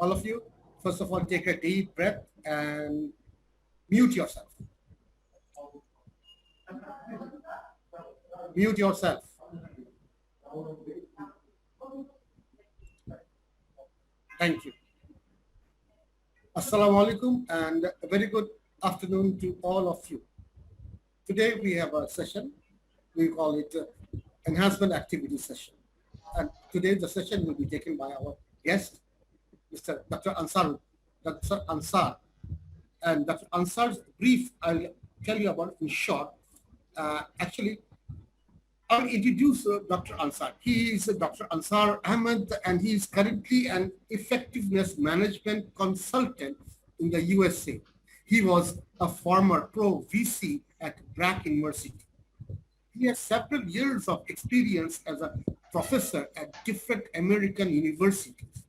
all of you. First of all, take a deep breath and mute yourself. Mute yourself. Thank you. Assalamu alaikum and a very good afternoon to all of you. Today we have a session. We call it Enhancement Activity Session. And today the session will be taken by our guest, Mr. Dr. Ansar. And Dr. Ansar's brief, I'll tell you about in short. Actually, I'll introduce Dr. Ansar. He is Dr. Ansar Ahmed, and he is currently an effectiveness management consultant in the USA. He was a former pro VC at Brack University. He has several years of experience as a professor at different American universities,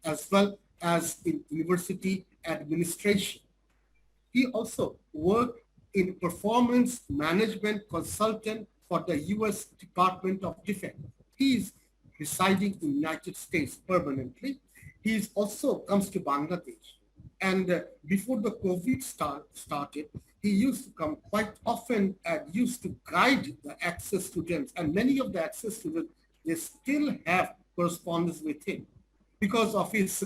as well as in university administration. He also worked in performance management consultant for the U.S. Department of Defense. He is residing in the United States permanently. He is also comes to Bangladesh. And before the COVID started, he used to come quite often and used to guide the access students. And many of the access students, they still have correspondence with him because of his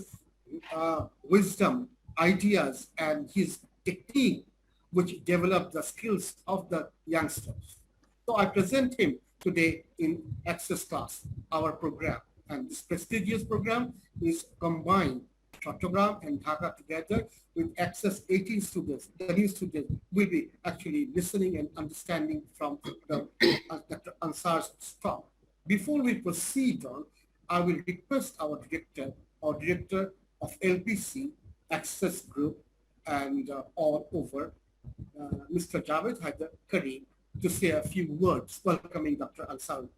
wisdom, ideas, and his technique, which developed the skills of the youngsters. So I present him today in Access Class, our program. And this prestigious program is combined Chottagram and Dhaka together with Access 18 students. The new students will be actually listening and understanding from Dr. Ansar's talk. Before we proceed on, I will request our director of LPC, Access Group, and all over, Mr. Javed Haider Kareem, to say a few words welcoming Dr. Ansar.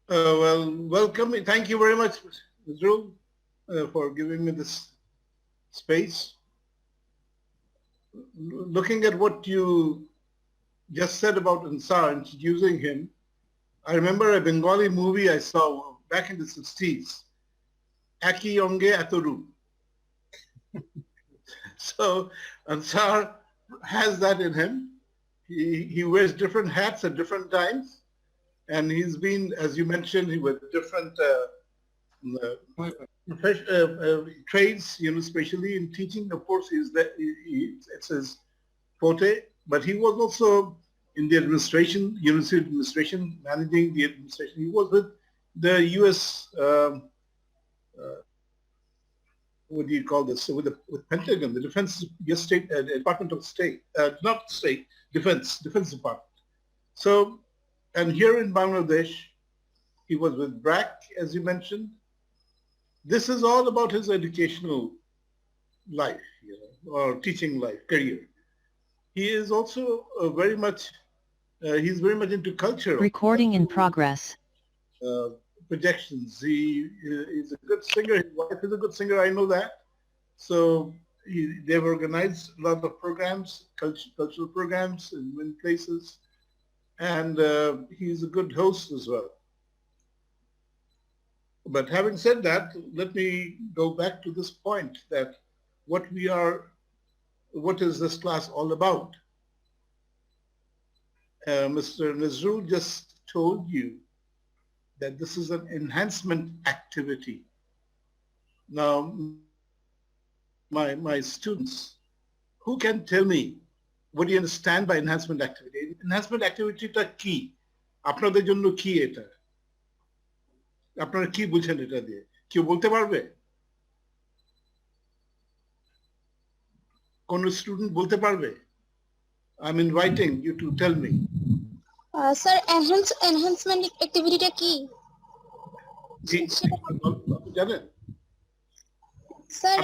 Well, welcome. Thank you very much, Nazrul, for giving me this space. Looking at what you just said about Ansar, introducing him, I remember a Bengali movie I saw back in the 60s, Aki Onge Atoru. So Ansar has that in him. He wears different hats at different times. And he's been, as you mentioned, with different trades, especially in teaching. Of course, it's his forte. But he was also in the administration, university administration, managing the administration. He was with the U.S. What do you call this? So with Pentagon, the Defense State Department of State, not State Defense Department. So. And here in Bangladesh, he was with BRAC, as you mentioned. This is all about his educational life, or teaching life, career. He is also very much into culture. Recording in progress. Projections. He is a good singer. His wife is a good singer, I know that. So they've organized a lot of programs, cultural programs in many places. And he's a good host as well. But having said that, let me go back to this point that what is this class all about? Mr. Nazrul just told you that this is an enhancement activity. Now, my students, who can tell me what do you understand by enhancement activity? Enhancement activity ta ki? Apnader jonno ki eta? Apnara ki bulchen eta diye? Keu bolte parbe? Kono student bolte parbe? I'm inviting you to tell me. Sir, enhancement activity ta ki? Janen? Sir,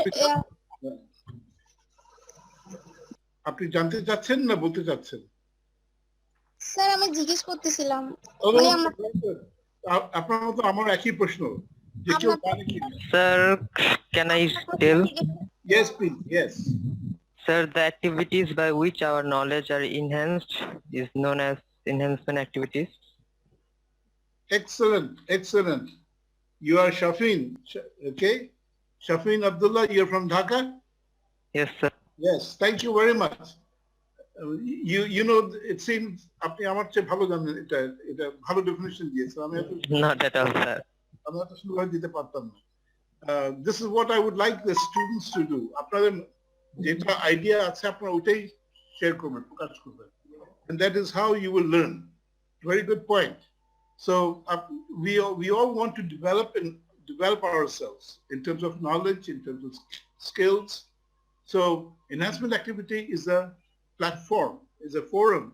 আপনি জানতে চাচ্ছেন না বলতে চাচ্ছেন? Sir আমি জিজ্ঞেস করতেছিলাম। আপনার মতো আমার একই প্রশ্ন যে কেউ জানে কি? Sir, can I tell? Yes, please. Yes. Sir, the activities by which our knowledge are enhanced is known as enhancement activities. Excellent, excellent. You are Shafin, okay? Shafin Abdullah, you're from Dhaka? Yes, sir. Yes, thank you very much. You know, it seems আপনি আমার চেয়ে ভালো জানেন এটা ভালো definition দিয়েছেন আমি Not at all, sir. এত সুন্দরভাবে দিতে পারতাম না this is what I would like the students to do আপনাদের যেটা আইডিয়া আছে আপনারা ওইটাই শেয়ার করবেন প্রকাশ করবেন and that is how you will learn very good point so we all want to develop ourselves in terms of knowledge in terms of skills so enhancement activity is a platform is a forum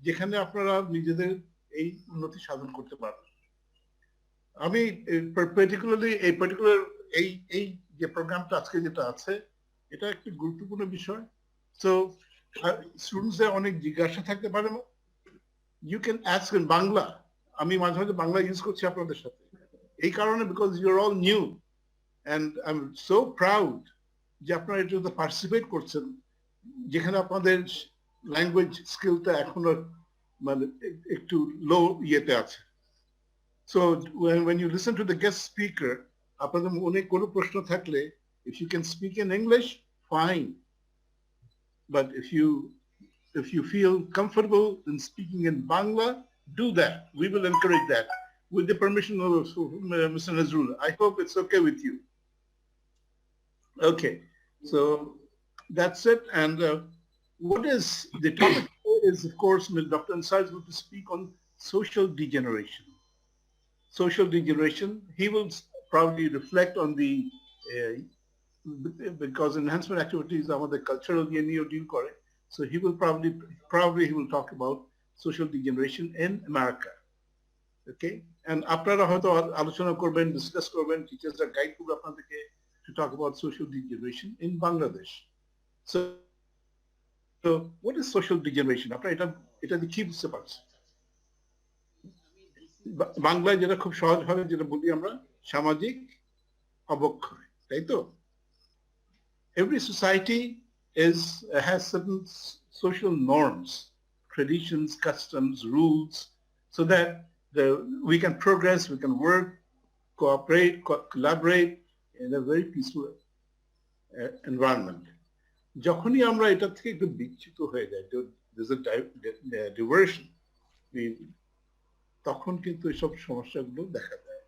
যেখানে আপনারা নিজেদের এই উন্নতি সাধন করতে পারবেন আমি particularly এই যে প্রোগ্রামটা আজকে যেটা আছে এটা একটি গুরুত্বপূর্ণ বিষয় so স্টুডেন্টসদের অনেক জিজ্ঞাসা থাকতে পারে you can ask in Bangla আমি মাঝে মাঝে বাংলা ইউজ করছি আপনাদের সাথে এই কারণে because you're all new and I'm so proud যে আপনারা এটাতে পার্টিসিপেট করছেন যেখানে আপনাদের ল্যাঙ্গুয়েজ স্কিলটা এখনো মানে একটু লো ইয়েতে আছে so when you listen to the guest speaker আপনাদের মনে কোনো প্রশ্ন থাকলে if you can speak in English fine but if you feel comfortable in speaking in Bangla do that we will encourage that with the permission of Mr. Nazrul I hope it's okay with you okay so that's it and what is the topic is of course Dr. Ansar is going to speak on social degeneration he will probably reflect on the because enhancement activities are the cultural deal করে so he will probably he will talk about social degeneration in America okay and আপনারা হয়তো আলোচনা করবেন discuss করবেন টিচার্সরা guide করবে আপনাদেরকে to talk about social degeneration in Bangladesh so what is social degeneration আপনারা এটা কি বুঝতে পারছেন বাংলায় যেটা খুব সহজভাবে যেটা বলি আমরা সামাজিক অবক্ষয় তাই তো every society has certain social norms traditions customs rules so that we can progress we can work cooperate collaborate in a very peaceful environment যখনই আমরা এটা থেকে একটু বিচ্যুত হয়ে যাই there's a diversion তখন কিন্তু এসব সমস্যাগুলো দেখা যায়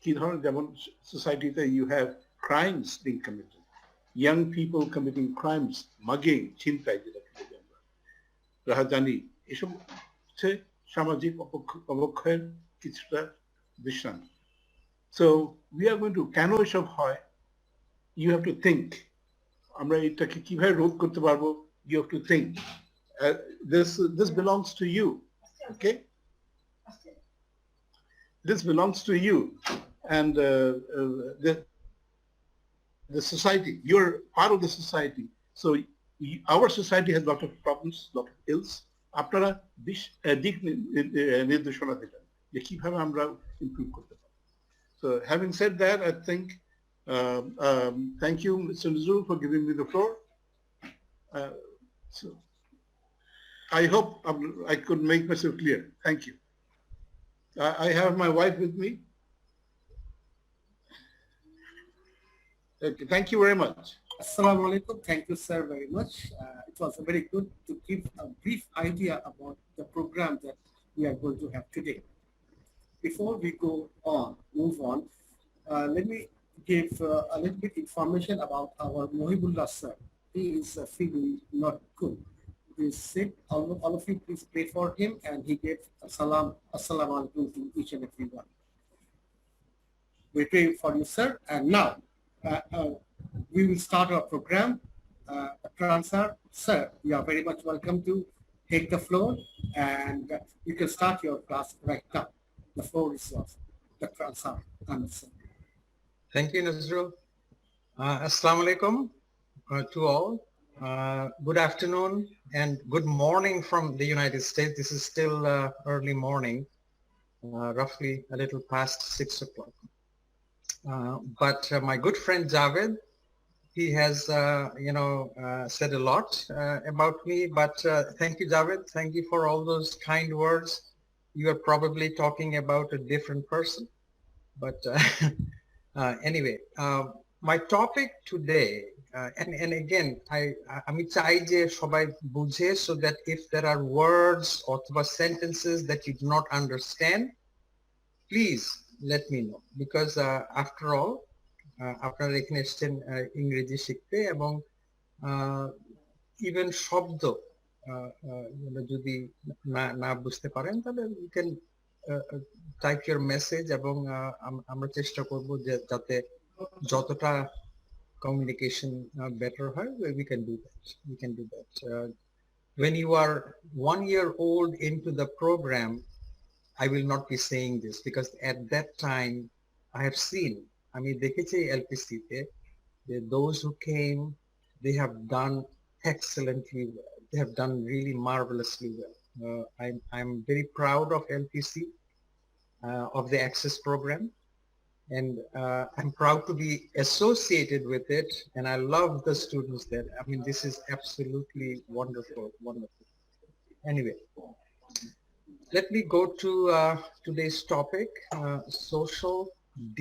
কি ধরনের যেমন সোসাইটিতে you have crimes being committed young people committing crimes mugging ছিনতাই যেটাকে বলি আমরা রাহাজানি এসব হচ্ছে সামাজিক অবক্ষয়ের কিছুটা দৃষ্টান্ত so we are going to কেন এসব হয় you have to think আমরা এটাকে কিভাবে রোধ করতে পারবো you have to think this belongs to you okay this belongs to you and the society you're part of the society so our society has a lot of problems a lot of ills আপনারা দিক নির্দেশনা দিবেন যে কিভাবে আমরা improve করতে পারি so having said that I think thank you Mr. Nazrul for giving me the floor so I hope I could make myself clear thank you I have my wife with me. Okay, thank you very much. Assalamu alaikum. Thank you, sir, very much. It was very good to give a brief idea about the program that we are going to have today. Before we move on, let me give a little bit information about our Mohibullah sir. He is feeling not good. He is sick. All of you please pray for him, and he gave assalamu alaikum to each and every one. We pray for you, sir. And now we will start our program. Dr. Ansar, sir, you are very much welcome to take the floor, and you can start your class right now. The floor is yours, Dr. Ansar Ahmed, sir. Thank you, Nazrul. Assalamu alaikum to all. Good afternoon and good morning from the United States. This is still early morning, roughly a little past 6 o'clock. But my good friend Javed, he has, said a lot about me. But thank you, Javed. Thank you for all those kind words. You are probably talking about a different person. But anyway, my topic today, and again, আমি চাই যে সবাই বুঝে, so that if there are words or sentences that you do not understand, please let me know, because after all, আপনারা এখানে এসেছেন ইংরেজি শিখতে, এবং ইভেন শব্দ যদি না বুঝতে পারেন, তাহলে you can type your message, এবং আমরা চেষ্টা করব যে যাতে যতটা communication better হয়, we can do that. When you are 1 year old into the program, I will not be saying this, because at that time I have seen, আমি দেখেছি LPC তে, those who came, they have done excellently well. They have done really marvelously well. I'm very proud of LPC, of the Access program, and I'm proud to be associated with it, and I love the students there. I mean, this is absolutely wonderful. Anyway, let me go to today's topic, social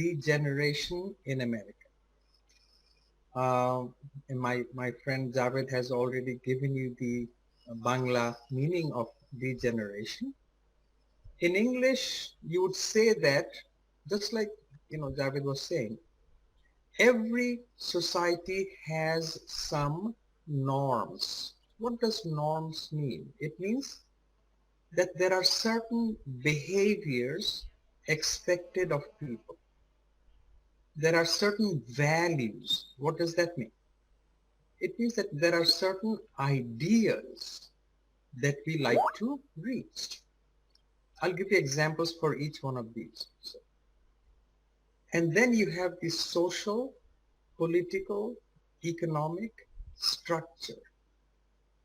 degeneration in America. And my friend Javed has already given you the Bangla meaning of degeneration. In English, you would say that, just like Javed was saying, every society has some norms. What does norms mean? It means that there are certain behaviors expected of people. There are certain values. What does that mean? It means that there are certain ideas that we like to reach. I'll give you examples for each one of these. And then you have the social, political, economic structure,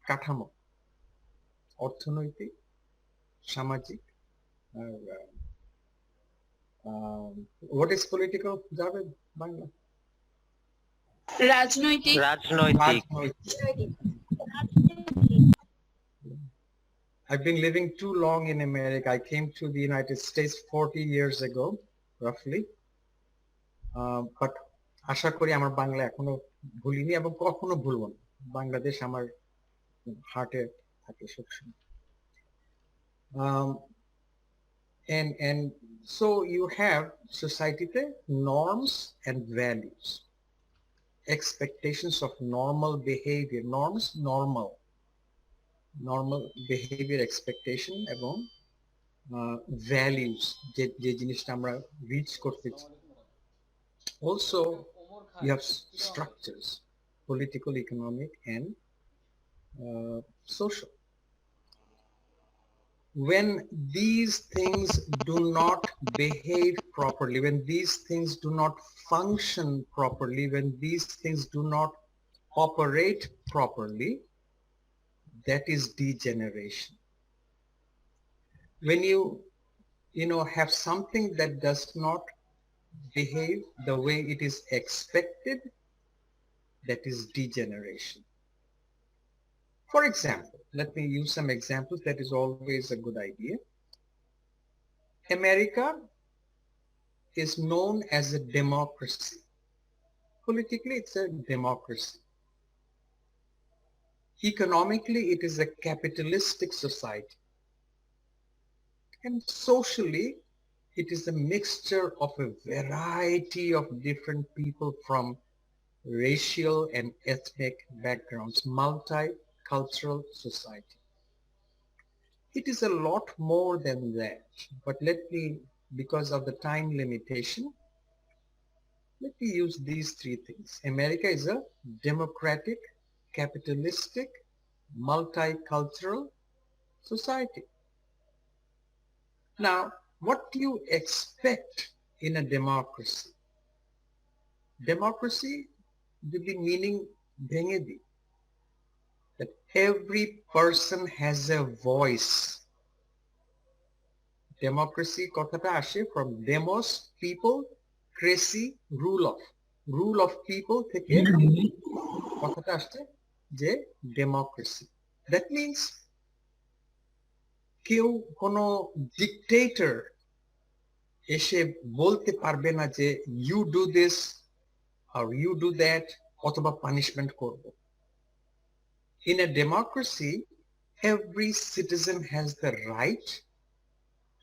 কাঠামো, অর্থনৈতিক, সামাজিক. What is political, Javed, Bangla? রাজনৈতিক I've been living too long in America. I came to the United States 40 years ago, roughly. But আশা করি আমার বাংলা এখনো ভুলিনি, এবং কখনো ভুলবো না। বাংলাদেশ আমার হার্টে থাকে সবসময়। And so you have society-te norms and values, expectations of normal behavior, norms, normal behavior expectation, এবং values যে জিনিসটা আমরা রিচ করতে চাই. Also, you have structures, political, economic, and social. When these things do not behave properly, when these things do not function properly, when these things do not operate properly, that is degeneration. When you have something that does not behave the way it is expected, that is degeneration. For example, let me use some examples. That is always a good idea. America is known as a democracy. Politically, it's a democracy. Economically, it is a capitalistic society. And socially, it is a mixture of a variety of different people from racial and ethnic backgrounds, multicultural society. It is a lot more than that, but let me, because of the time limitation, let me use these three things. America is a democratic, capitalistic, multicultural society. Now, what do you expect in a democracy? Democracy, the meaning bhenge di, that every person has a voice. Democracy kothata ashe from demos, people, crazy, rule of people theke kothata ashe je democracy. That means কেউ কোনো dictator এসে বলতে পারবে না যে you do this or you do that অথবা punishment করব। In a democracy, every citizen has the right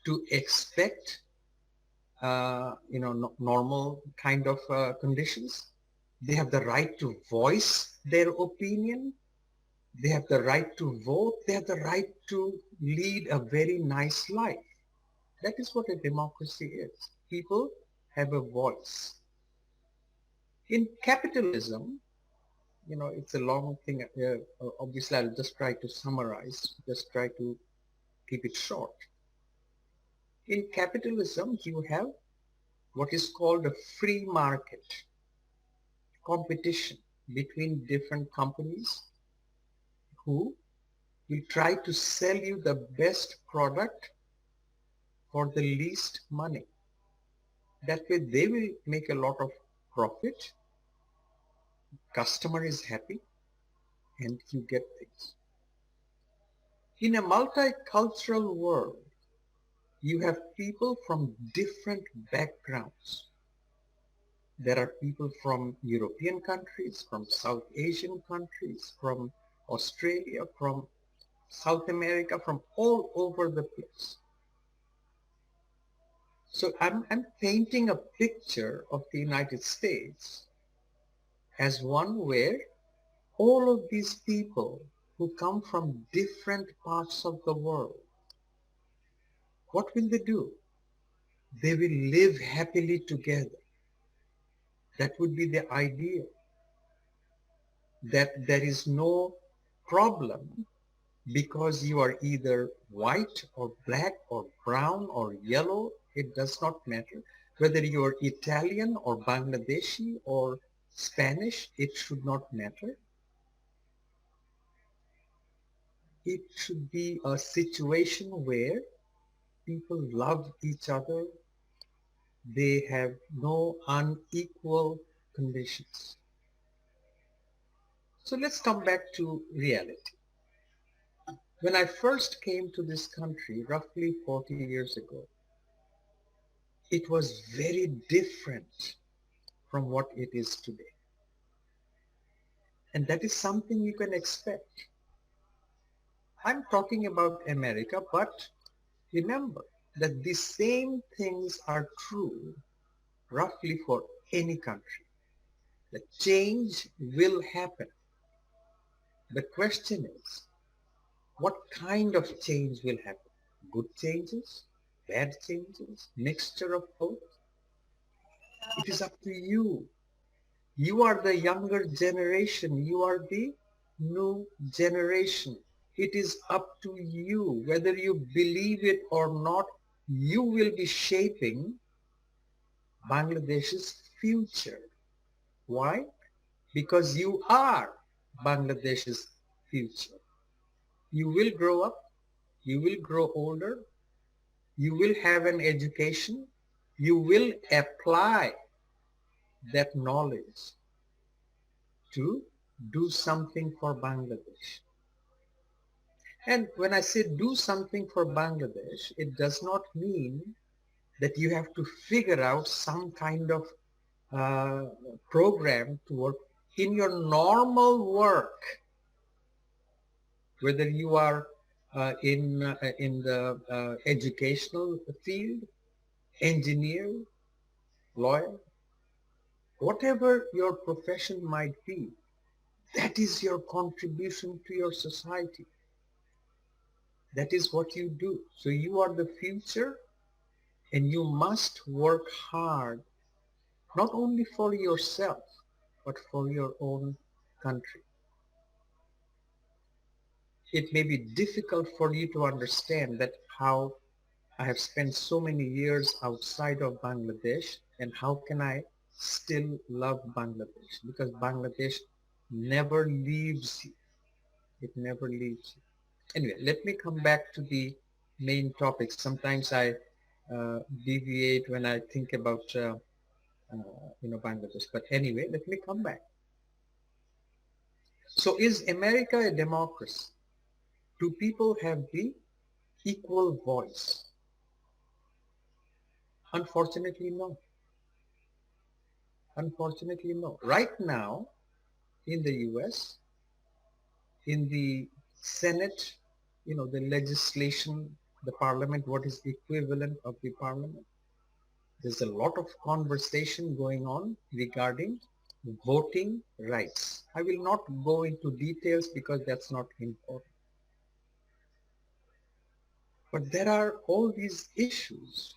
to expect normal kind of conditions. They have the right to voice their opinion. They have the right to vote. They have the right to lead a very nice life. That is what a democracy is. People have a voice. In capitalism, it's a long thing. Obviously, I'll just try to summarize, just try to keep it short. In capitalism, you have what is called a free market competition between different companies who will try to sell you the best product for the least money. That way they will make a lot of profit, customer is happy, and you get things. In a multicultural world, you have people from different backgrounds. There are people from European countries, from South Asian countries, from Australia, from South America, from all over the place. So I'm painting a picture of the United States as one where all of these people who come from different parts of the world, what will they do? They will live happily together. That would be the idea. That there is no problem because you are either white or black or brown or yellow. It does not matter. Whether you are Italian or Bangladeshi or Spanish, it should not matter. It should be a situation where people love each other. They have no unequal conditions. So let's come back to reality. When I first came to this country, roughly 40 years ago, it was very different from what it is today. And that is something you can expect. I'm talking about America, but remember that the same things are true roughly for any country. The change will happen. The question is, what kind of change will happen? Good changes? Bad changes? Mixture of both? It is up to you. You are the younger generation. You are the new generation. It is up to you. Whether you believe it or not, you will be shaping Bangladesh's future. Why? Because you are Bangladesh's future. You will grow up, you will grow older, you will have an education, you will apply that knowledge to do something for Bangladesh. And when I say do something for Bangladesh, it does not mean that you have to figure out some kind of program to work in your normal work, whether you are in the educational field, engineer, lawyer, whatever your profession might be, that is your contribution to your society. That is what you do. So you are the future, and you must work hard, not only for yourself, but for your own country. It may be difficult for you to understand that how I have spent so many years outside of Bangladesh, and how can I still love Bangladesh? Because Bangladesh never leaves you. It never leaves you. Anyway, let me come back to the main topic. Sometimes I deviate when I think about Bangladesh. But anyway, let me come back. So is America a democracy? Do people have the equal voice? Unfortunately, no. Unfortunately, no. Right now, in the US, in the Senate, the legislation, the parliament, what is equivalent of the parliament, there's a lot of conversation going on regarding voting rights. I will not go into details because that's not important. But there are all these issues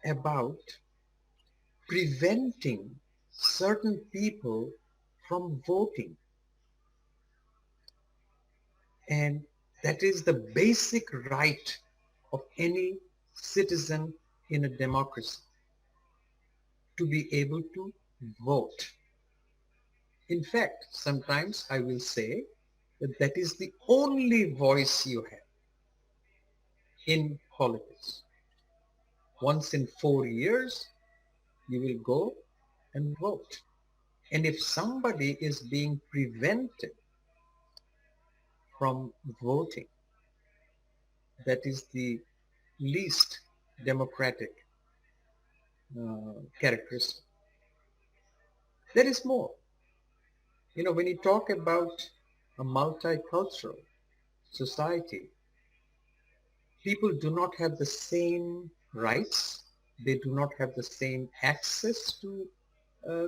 about preventing certain people from voting. And that is the basic right of any citizen in a democracy, to be able to vote. In fact, sometimes I will say that that is the only voice you have in politics. Once in 4 years, you will go and vote. And if somebody is being prevented from voting, that is the least democratic characteristic. There is more. When you talk about a multicultural society, people do not have the same rights. They do not have the same access to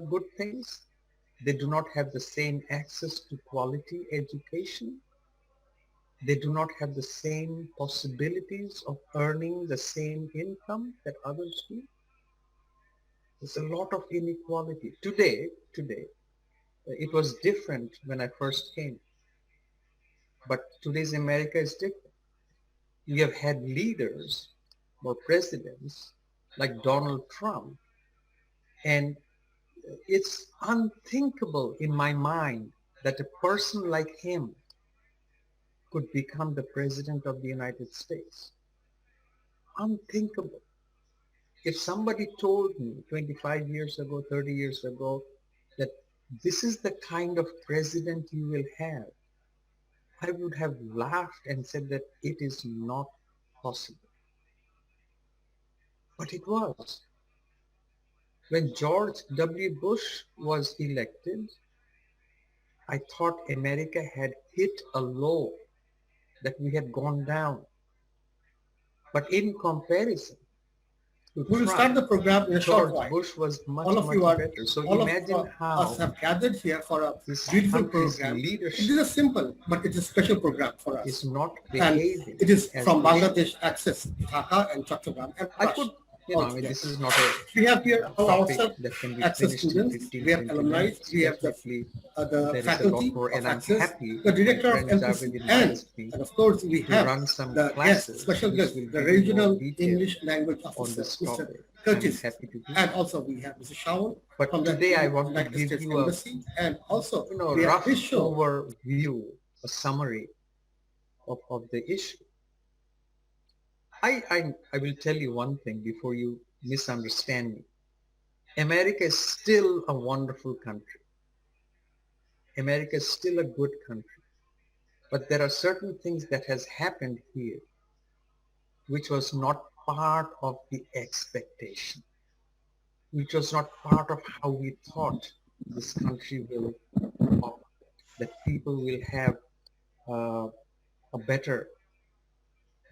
good things. They do not have the same access to quality education. They do not have the same possibilities of earning the same income that others do. There's a lot of inequality. Today, it was different when I first came. But today's America is different. You have had leaders or presidents like Donald Trump, and it's unthinkable in my mind that a person like him could become the president of the United States. Unthinkable. If somebody told me 25 years ago, 30 years ago, that this is the kind of president you will have, I would have laughed and said that it is not possible. But it was. When George W. Bush was elected, I thought America had hit a low, that we had gone down. But in comparison to We will start the Trump, program in a short George while. Bush was much, All of much you are, better. So all of imagine us how have gathered here for a this beautiful country's program. It leadership is a simple, but it's a special program for us. is not And behaving it is as from they should. Bangladesh Access, Dhaka and Chottagram and I Prash could, altogether. this is not a We have here topic ourselves that can be Access finished in students, 15, we have 20 alumni, minutes. we have Definitely, the there is a lot faculty more, of and I'm Access, happy the my director of friends MPC, Javed and advised me of course we to have run some the guest, classes special which guest, will the give you more regional detail English language on officer, this Mr. topic. I'm Curtis. happy to do And so. also we have Mr. Shaul But from the today I want to United give States you a Embassy, and also we have rough his show. overview, a summary of the issue. I will tell you one thing before you misunderstand me. America is still a wonderful country. America is still a good country. But there are certain things that has happened here which was not part of the expectation, which was not part of how we thought this country will operate, that people will have a better,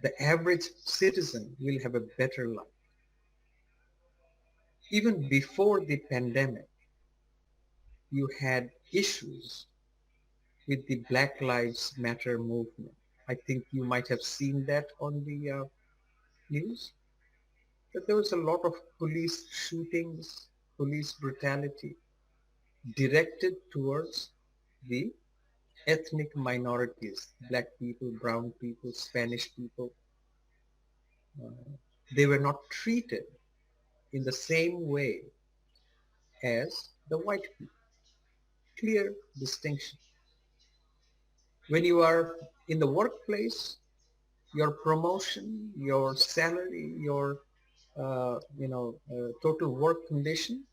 the average citizen will have a better life. Even before the pandemic, you had issues with the Black Lives Matter movement. I think you might have seen that on the news, that there was a lot of police shootings, police brutality directed towards the ethnic minorities, black people, brown people, Spanish people. They were not treated in the same way as the white people. Clear distinction. When you are in the workplace, your promotion, your salary, your total work condition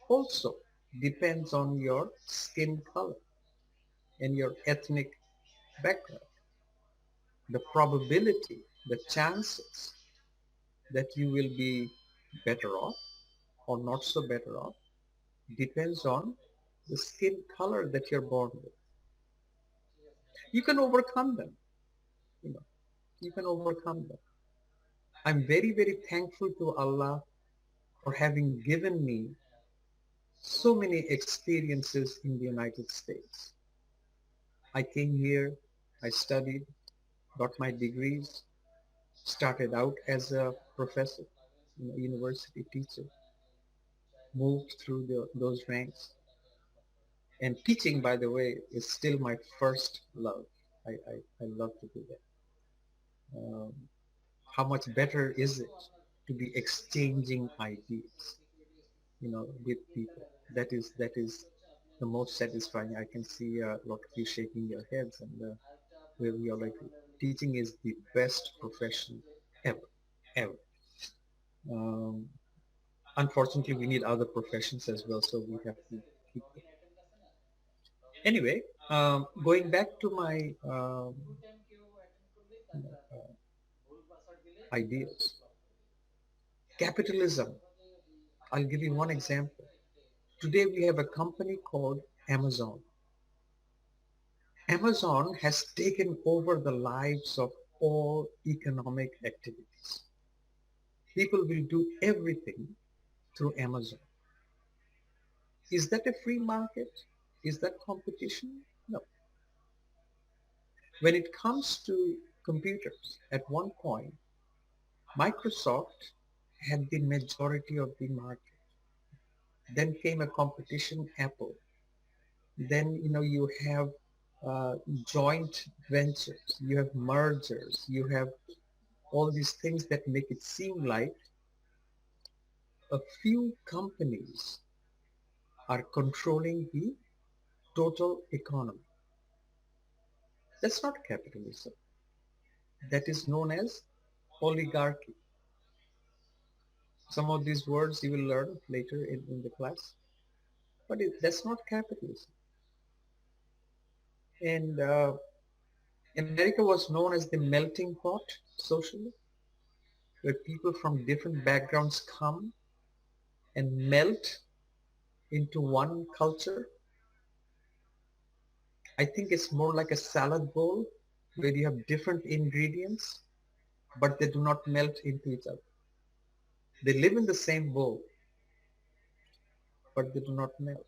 also depends on your skin color and your ethnic background. The probability, the chances that you will be better off or not so better off depends on the skin color that you're born with. You can overcome them. You know, you can overcome them. I'm very, very thankful to Allah for having given me so many experiences in the United States. I came here, I studied, got my degrees, started out as a professor, university teacher, moved through those ranks. And teaching, by the way, is still my first love. I love to do that. How much better is it to be exchanging ideas, with people? That is the most satisfying. I can see a lot of you shaking your heads, and where we are like, teaching is the best profession ever, ever. Um, Unfortunately, we need other professions as well, so we have to keep them. Anyway, going back to my ideas. Capitalism. I'll give you one example. Today we have a company called Amazon. Amazon has taken over the lives of all economic activities. People will do everything through Amazon. Is that a free market? Is that competition? No. When it comes to computers, at one point, Microsoft had the majority of the market. Then came a competition, Apple. Then, you have joint ventures, you have mergers, you have all these things that make it seem like a few companies are controlling the total economy. That's not capitalism. That is known as oligarchy. Some of these words you will learn later in the class. But that's not capitalism. And America was known as the melting pot socially, where people from different backgrounds come and melt into one culture. I think it's more like a salad bowl where you have different ingredients, but they do not melt into each other. They live in the same bowl, but they do not melt.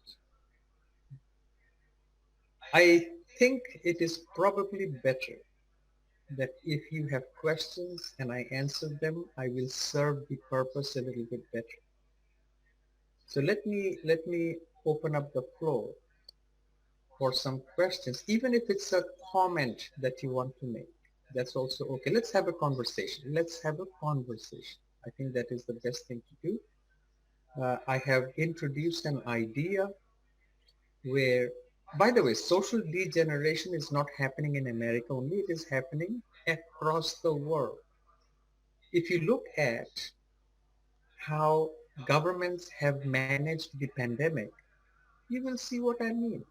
I think it is probably better that if you have questions and I answer them, I will serve the purpose a little bit better. So let me open up the floor for some questions, even if it's a comment that you want to make. That's also okay. Let's have a conversation. Let's have a conversation. I think that is the best thing to do. I have introduced an idea where, by the way, social degeneration is not happening in America only. It is happening across the world. If you look at how governments have managed the pandemic, you will see what I mean.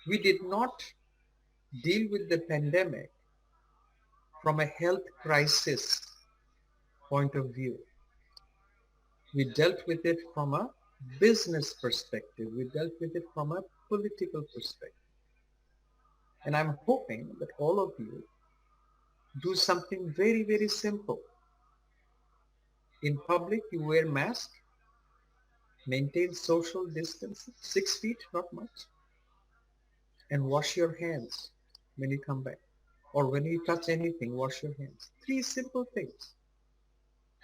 We did not deal with the pandemic from a health crisis point of view. We dealt with it from a business perspective. We dealt with it from a political perspective. And I'm hoping that all of you do something very, very simple. In public, you wear mask, maintain social distancing, 6 feet, not much, and wash your hands when you come back. Or when you touch anything, wash your hands. 3 simple things.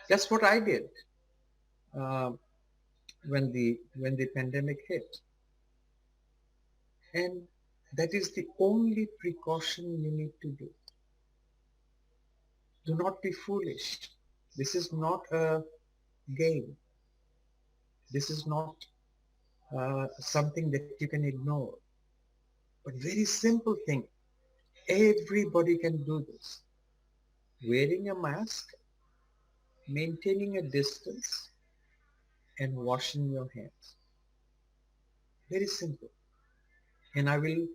That's what I did when the pandemic hit. And that is the only precaution you need to do. Do not be foolish. This is not a game. This is not something that you can ignore. But very simple thing. Everybody can do this. Wearing a mask, maintaining a distance, and washing your hands. Very simple. And I will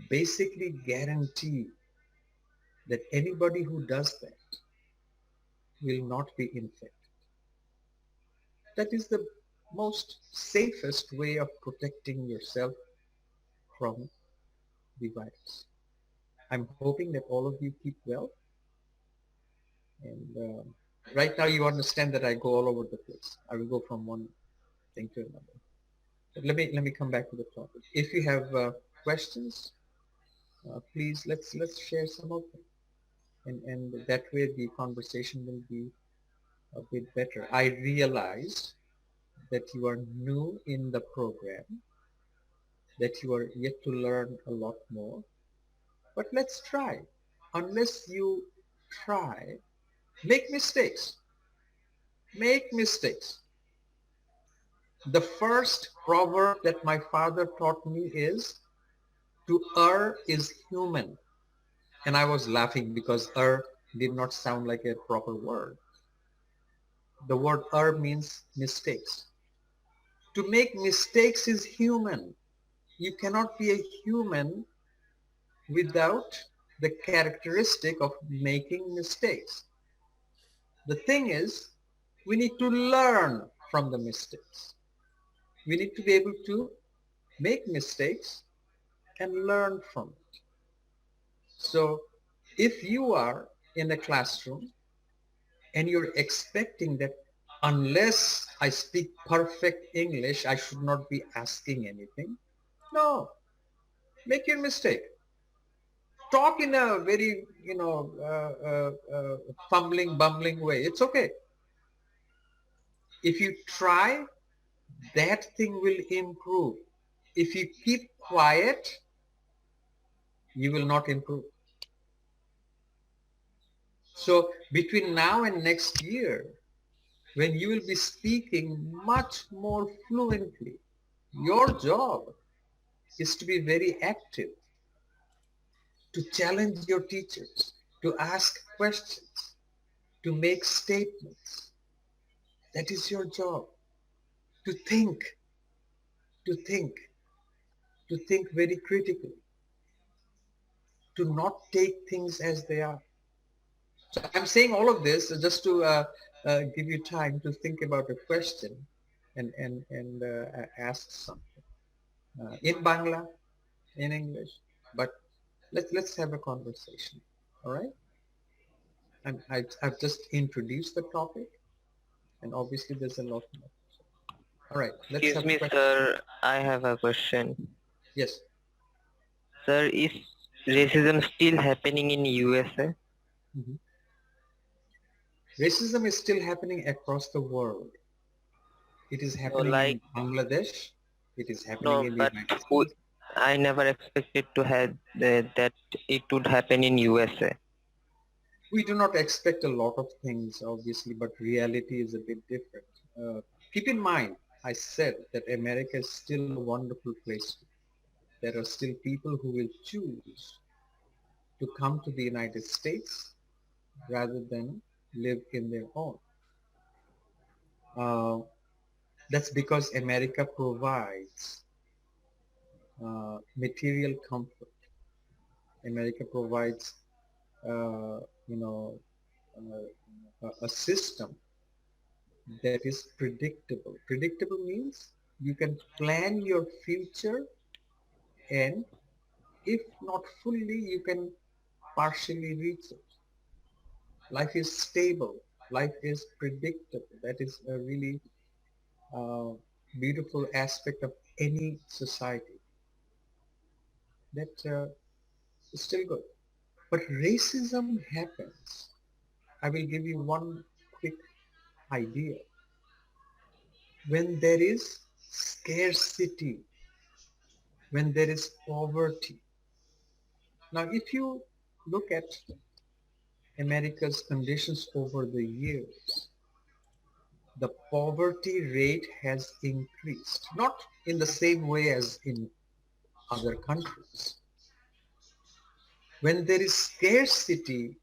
basically guarantee that anybody who does that will not be infected. That is the most safest way of protecting yourself from the virus. I'm hoping that all of you keep well. And right now you understand that I go all over the place. I will go from one thing to another. But let me come back to the topic. If you have questions, please let's share some of them, and that way the conversation will be a bit better. I realize that you are new in the program, that you are yet to learn a lot more, but let's try. Unless you try, make mistakes. Make mistakes. The first proverb that my father taught me is, to err is human. And I was laughing because err did not sound like a proper word. The word err means mistakes. To make mistakes is human. You cannot be a human without the characteristic of making mistakes. The thing is, we need to learn from the mistakes. We need to be able to make mistakes and learn from it. So if you are in a classroom and you're expecting that unless I speak perfect English, I should not be asking anything. No, make your mistake. Talk in a very, fumbling, bumbling way. It's okay. If you try, that thing will improve. If you keep quiet, you will not improve. So between now and next year, when you will be speaking much more fluently, your job is to be very active, to challenge your teachers, to ask questions, to make statements. That is your job. To think, to think, to think very critically, to not take things as they are. So I'm saying all of this just to give you time to think about a question and ask something in Bangla, in English, but let's have a conversation. All right. And I've just introduced the topic, and obviously there's a lot more. All right, let's Excuse have a me, question. sir. I have a question. Yes. Sir, is racism still happening in USA? Mhm. Racism is still happening across the world. It is No, happening like in Bangladesh. It is happening no, in the but United States. I never expected to have that it would happen in USA. We do not expect a lot of things, obviously, but reality is a bit different. Keep in mind, I said that America is still a wonderful place. There are still people who will choose to come to the United States rather than live in their own. That's because America provides material comfort. America provides, uh, you know, a system that is predictable. Predictable means you can plan your future, and if not fully, you can partially reach it. Life is stable. Life is predictable. That is a really beautiful aspect of any society. That is still good. But racism happens. I will give you one quick idea. When there is scarcity, when there is poverty. Now, if you look at America's conditions over the years, the poverty rate has increased, not in the same way as in other countries. When there is scarcity,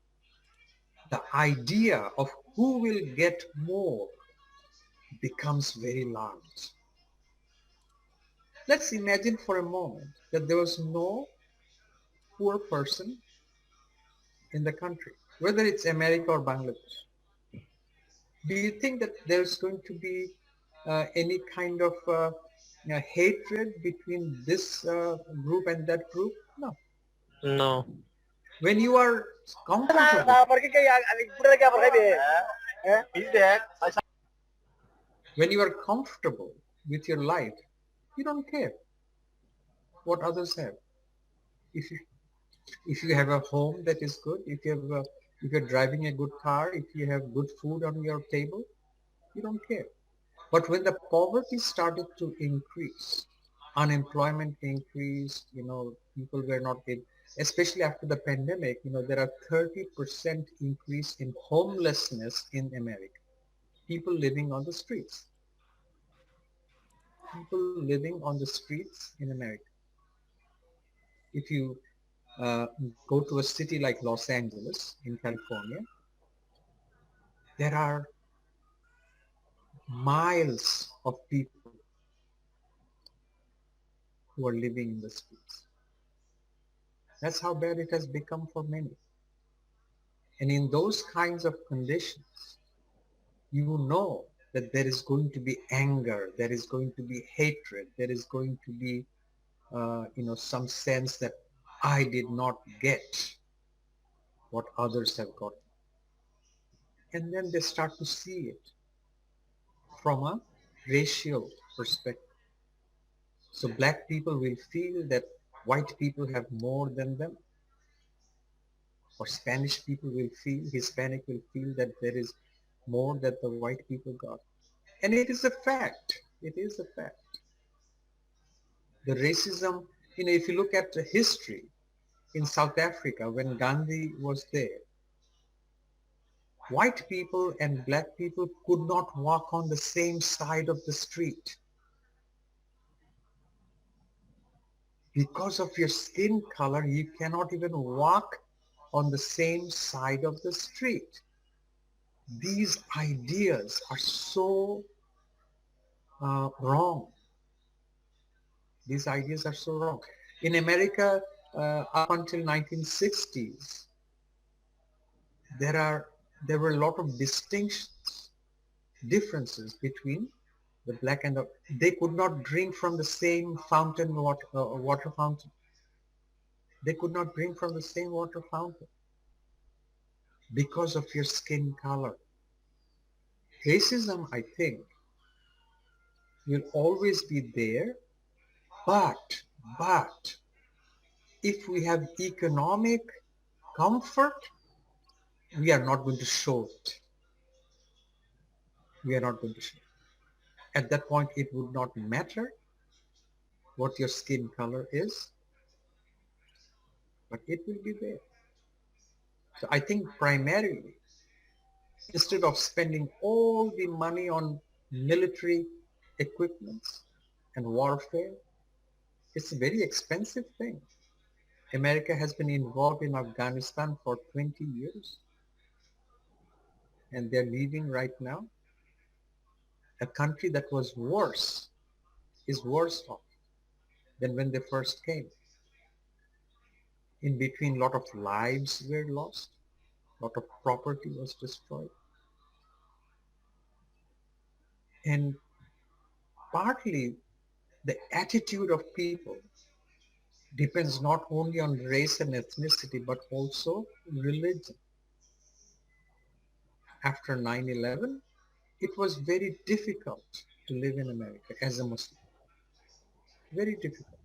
the idea of who will get more becomes very large. Let's imagine for a moment that there was no poor person in the country, whether it's America or Bangladesh. Do you think that there's going to be any kind of hatred between this group and that group? No. No. When you are comfortable, when you are comfortable with your life, you don't care what others have. If you have a home that is good, if you're driving a good car, if you have good food on your table, you don't care. But when the poverty started to increase, unemployment increased, people were not able, especially after the pandemic, there are 30% increase in homelessness in America. People living on the streets. People living on the streets in America. If you go to a city like Los Angeles in California, there are miles of people who are living in the streets. That's how bad it has become for many. And in those kinds of conditions, you know that there is going to be anger, there is going to be hatred, there is going to be, some sense that I did not get what others have got. And then they start to see it from a racial perspective. So black people will feel that white people have more than them. Or Spanish people will feel, Hispanic will feel that there is more that the white people got. And it is a fact. It is a fact. The racism, if you look at the history in South Africa when Gandhi was there, white people and black people could not walk on the same side of the street. Because of your skin color, you cannot even walk on the same side of the street. These ideas are so wrong. These ideas are so wrong. In America, up until 1960s, there were a lot of distinctions, differences between the black and they could not drink from the same fountain water fountain. They could not drink from the same water fountain because of your skin color. Racism, I think, will always be there, but if we have economic comfort, we are not going to show it. We are not going to show it. At that point, it would not matter what your skin color is, but it will be there. So I think primarily, instead of spending all the money on military equipments and warfare, it's a very expensive thing. America has been involved in Afghanistan for 20 years, and they're leaving right now. A country that was worse is worse off than when they first came. In between, a lot of lives were lost, a lot of property was destroyed. And partly the attitude of people depends not only on race and ethnicity, but also religion. After 9/11, it was very difficult to live in America as a Muslim. Very difficult.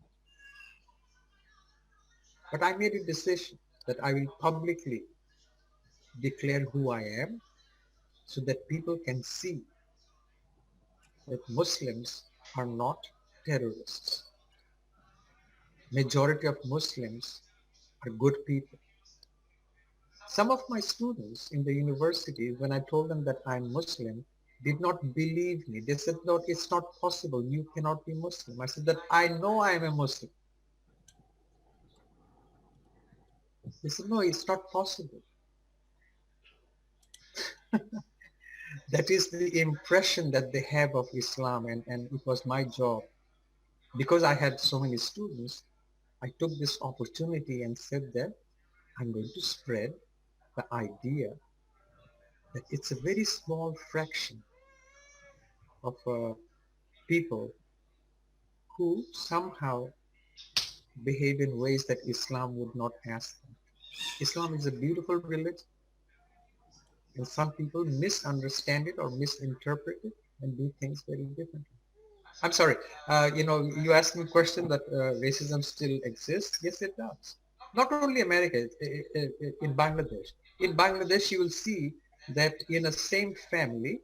But I made a decision that I will publicly declare who I am so that people can see that Muslims are not terrorists. Majority of Muslims are good people. Some of my students in the university, when I told them that I'm Muslim, did not believe me. They said, no, it's not possible. You cannot be Muslim. I said that I know I am a Muslim. They said, no, it's not possible. That is the impression that they have of Islam, and it was my job. Because I had so many students, I took this opportunity and said that I'm going to spread the idea that it's a very small fraction of people who somehow behave in ways that Islam would not ask them. Islam is a beautiful religion, and some people misunderstand it or misinterpret it and do things very differently. I'm sorry, you asked me a question that racism still exists. Yes, it does. Not only America, in Bangladesh. In Bangladesh, you will see that in a same family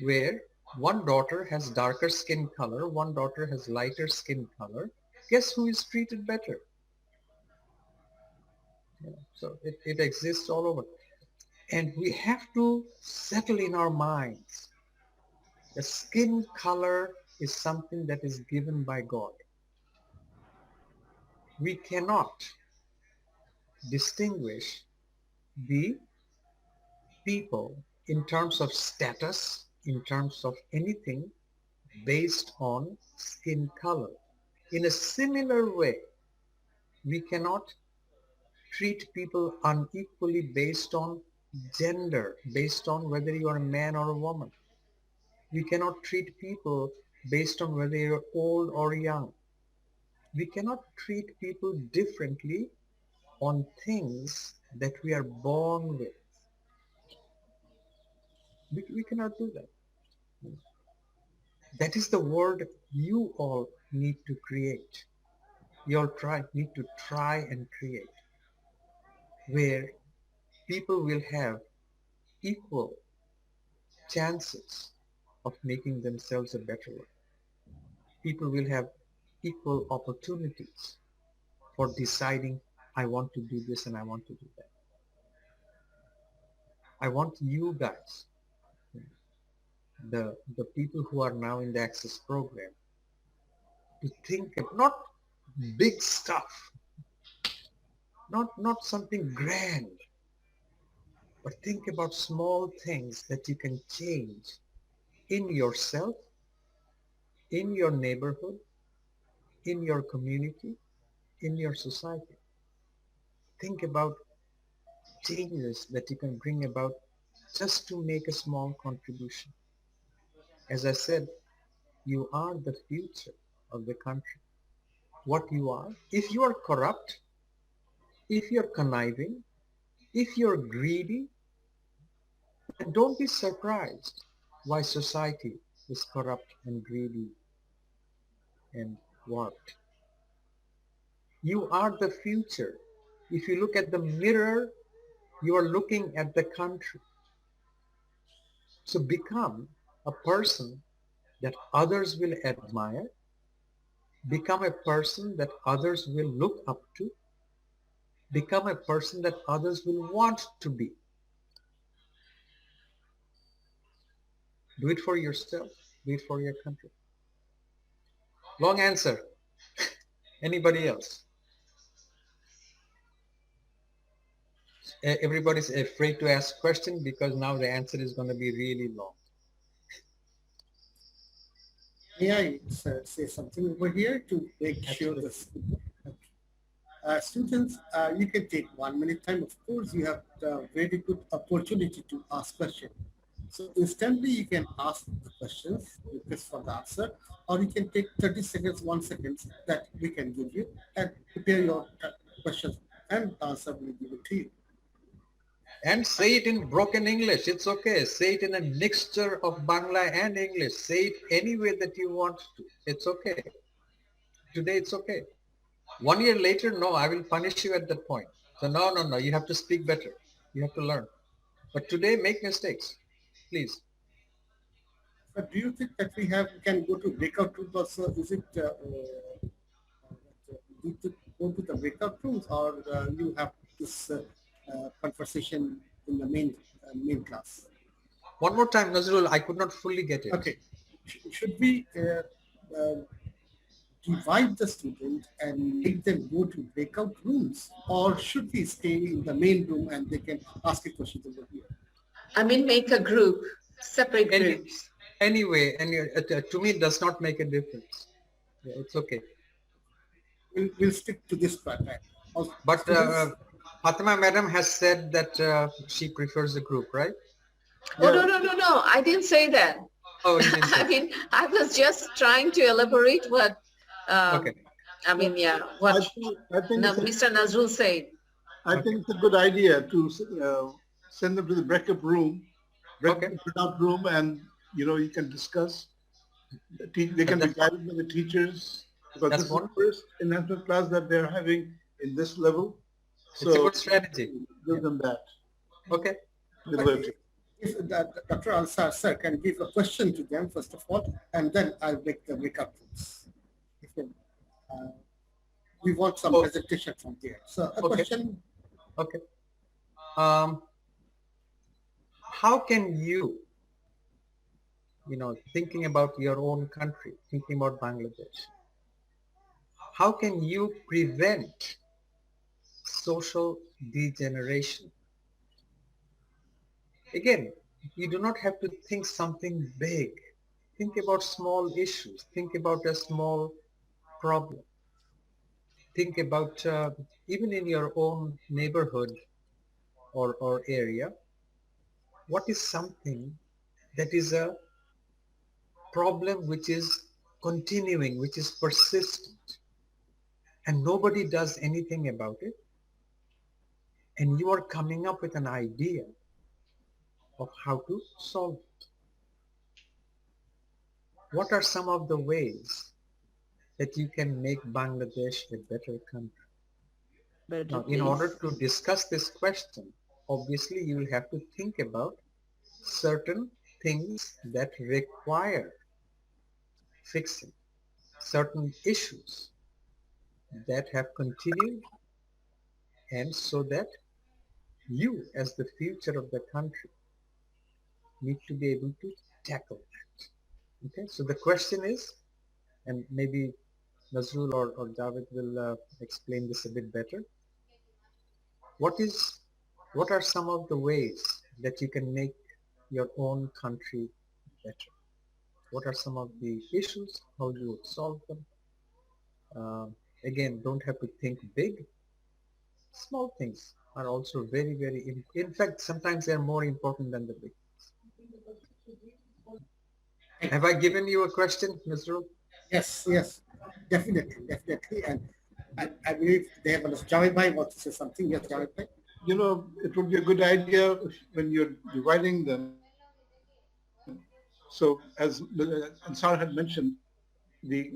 where one daughter has darker skin color, one daughter has lighter skin color, guess who is treated better? So it exists all over. And we have to settle in our minds. The skin color is something that is given by God. We cannot distinguish the people in terms of status, in terms of anything based on skin color. In a similar way, we cannot treat people unequally based on gender, based on whether you are a man or a woman. We cannot treat people based on whether you're old or young. We cannot treat people differently on things that we are born with. We cannot do that. That is the world you all need to create. You all need to try and create, where people will have equal chances of making themselves a better life. People will have equal opportunities for deciding, I want to do this and I want to do that. I want you guys, the people who are now in the Access program, to think of not big stuff, not something grand, but think about small things that you can change in yourself, in your neighborhood, in your community, in your society. Think about changes that you can bring about just to make a small contribution. As I said, you are the future of the country. What you are, if you are corrupt, if you're conniving, if you're greedy, then don't be surprised why society is corrupt and greedy and warped. You are the future. If you look at the mirror, you are looking at the country. So become a person that others will admire, become a person that others will look up to, become a person that others will want to be. Do it for yourself, do it for your country. Long answer. Anybody else? Everybody's afraid to ask questions because now the answer is going to be really long. May I say something over here to make sure this? Students, you can take 1 minute time. Of course, you have a very good opportunity to ask questions. So instantly you can ask the questions, request for the answer, or you can take 30 seconds, 1 second that we can give you and prepare your questions and the answer will be given to you. And say it in broken English. It's okay. Say it in a mixture of Bangla and English. Say it any way that you want to. It's okay. Today it's okay. 1 year later, no, I will punish you at that point. So no, you have to speak better. You have to learn. But today, make mistakes, please. But do you think that we can go to breakout rooms also? Is it need to go to the breakout rooms, or you have this conversation in the main class? One more time, Nazrul, I could not fully get it. Okay. Should we divide the students and make them go to breakout rooms, or should we stay in the main room and they can ask a question over here? I mean, make a group, separate groups. Anyway, to me, it does not make a difference. Yeah, it's okay. We'll stick to this pattern. But Fatima madam has said that she prefers a group, right? Oh, no. I didn't say that. Oh, you didn't I say. mean, I was just trying to elaborate what, Okay. I mean, yeah, what I think it's Mr. Nazrul said. I think it's a good idea to send them to the breakout room, Okay. breakout room, and you can discuss. They can be guided by the teachers because That's this is the wonderful. first enhancement class that they're having in this level. It's a So good strategy. give them that Okay. liberty. If Dr. Ansar sir can give a question to them first of all, and then I'll make the breakout rooms. We want some presentation from there. So a question. Okay. How can you, thinking about your own country, thinking about Bangladesh, how can you prevent social degeneration? Again, you do not have to think something big. Think about small issues. Think about a small problem. Think about even in your own neighborhood or area, what is something that is a problem which is continuing, which is persistent, and nobody does anything about it, and you are coming up with an idea of how to solve it. What are some of the ways that you can make Bangladesh a better country? Now, in order to discuss this question, obviously you will have to think about certain things that require fixing, certain issues that have continued, and so that you as the future of the country need to be able to tackle that. Okay, so the question is, and maybe Nazrul or Javed will explain this a bit better. What are some of the ways that you can make your own country better? What are some of the issues? How you would solve them? Again, don't have to think big. Small things are also very, very, in fact, sometimes they're more important than the big things. Have I given you a question, Nazrul? Yes, definitely. And I believe they have understood. Javed Bhai wants to say something. Yes, Javed Bhai. It would be a good idea when you're dividing them. So as Ansar had mentioned, he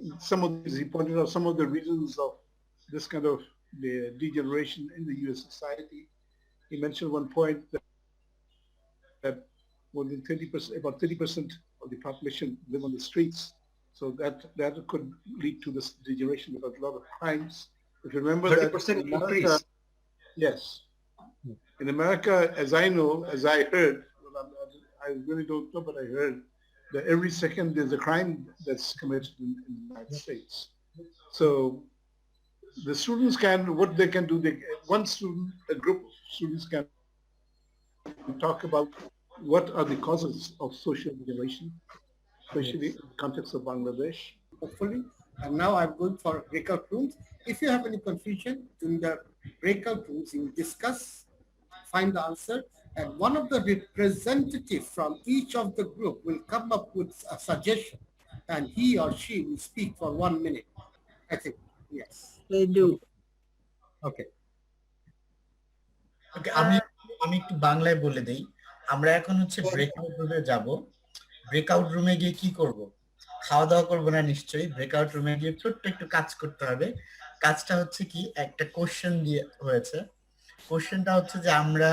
pointed out some of the reasons of this kind of the degeneration in the U.S. society. He mentioned one point that more than 30%, about 30% of the population live on the streets. So that could lead to this degeneration because a lot of crimes. If you remember 30% increase. Yes. In America, as I know, as I heard, I really don't know, but I heard that every second there's a crime that's committed in the United States. So the students what they can do, a group of students can talk about what are the causes of social degeneration, especially in the context of Bangladesh. Hopefully. And now I'm going for breakout rooms. If you have any confusion in the breakout rooms, you discuss, find the answer, and one of the representatives from each of the group will come up with a suggestion, and he or she will speak for 1 minute. I think, yes. They do. Okay. Okay, আমি একটু বাংলায় বলে দেই। আমরা এখন হচ্ছে breakout রুমে যাব। ব্রেকআউট রুমে গিয়ে কি করব? খাওয়া দাওয়া করব না নিশ্চয়ই। ব্রেকআউট রুমে গিয়ে ছোট্ট একটু কাজ করতে হবে। কাজটা হচ্ছে কি, একটা কোশ্চেন দিয়ে হয়েছে। কোশ্চেনটা হচ্ছে যে আমরা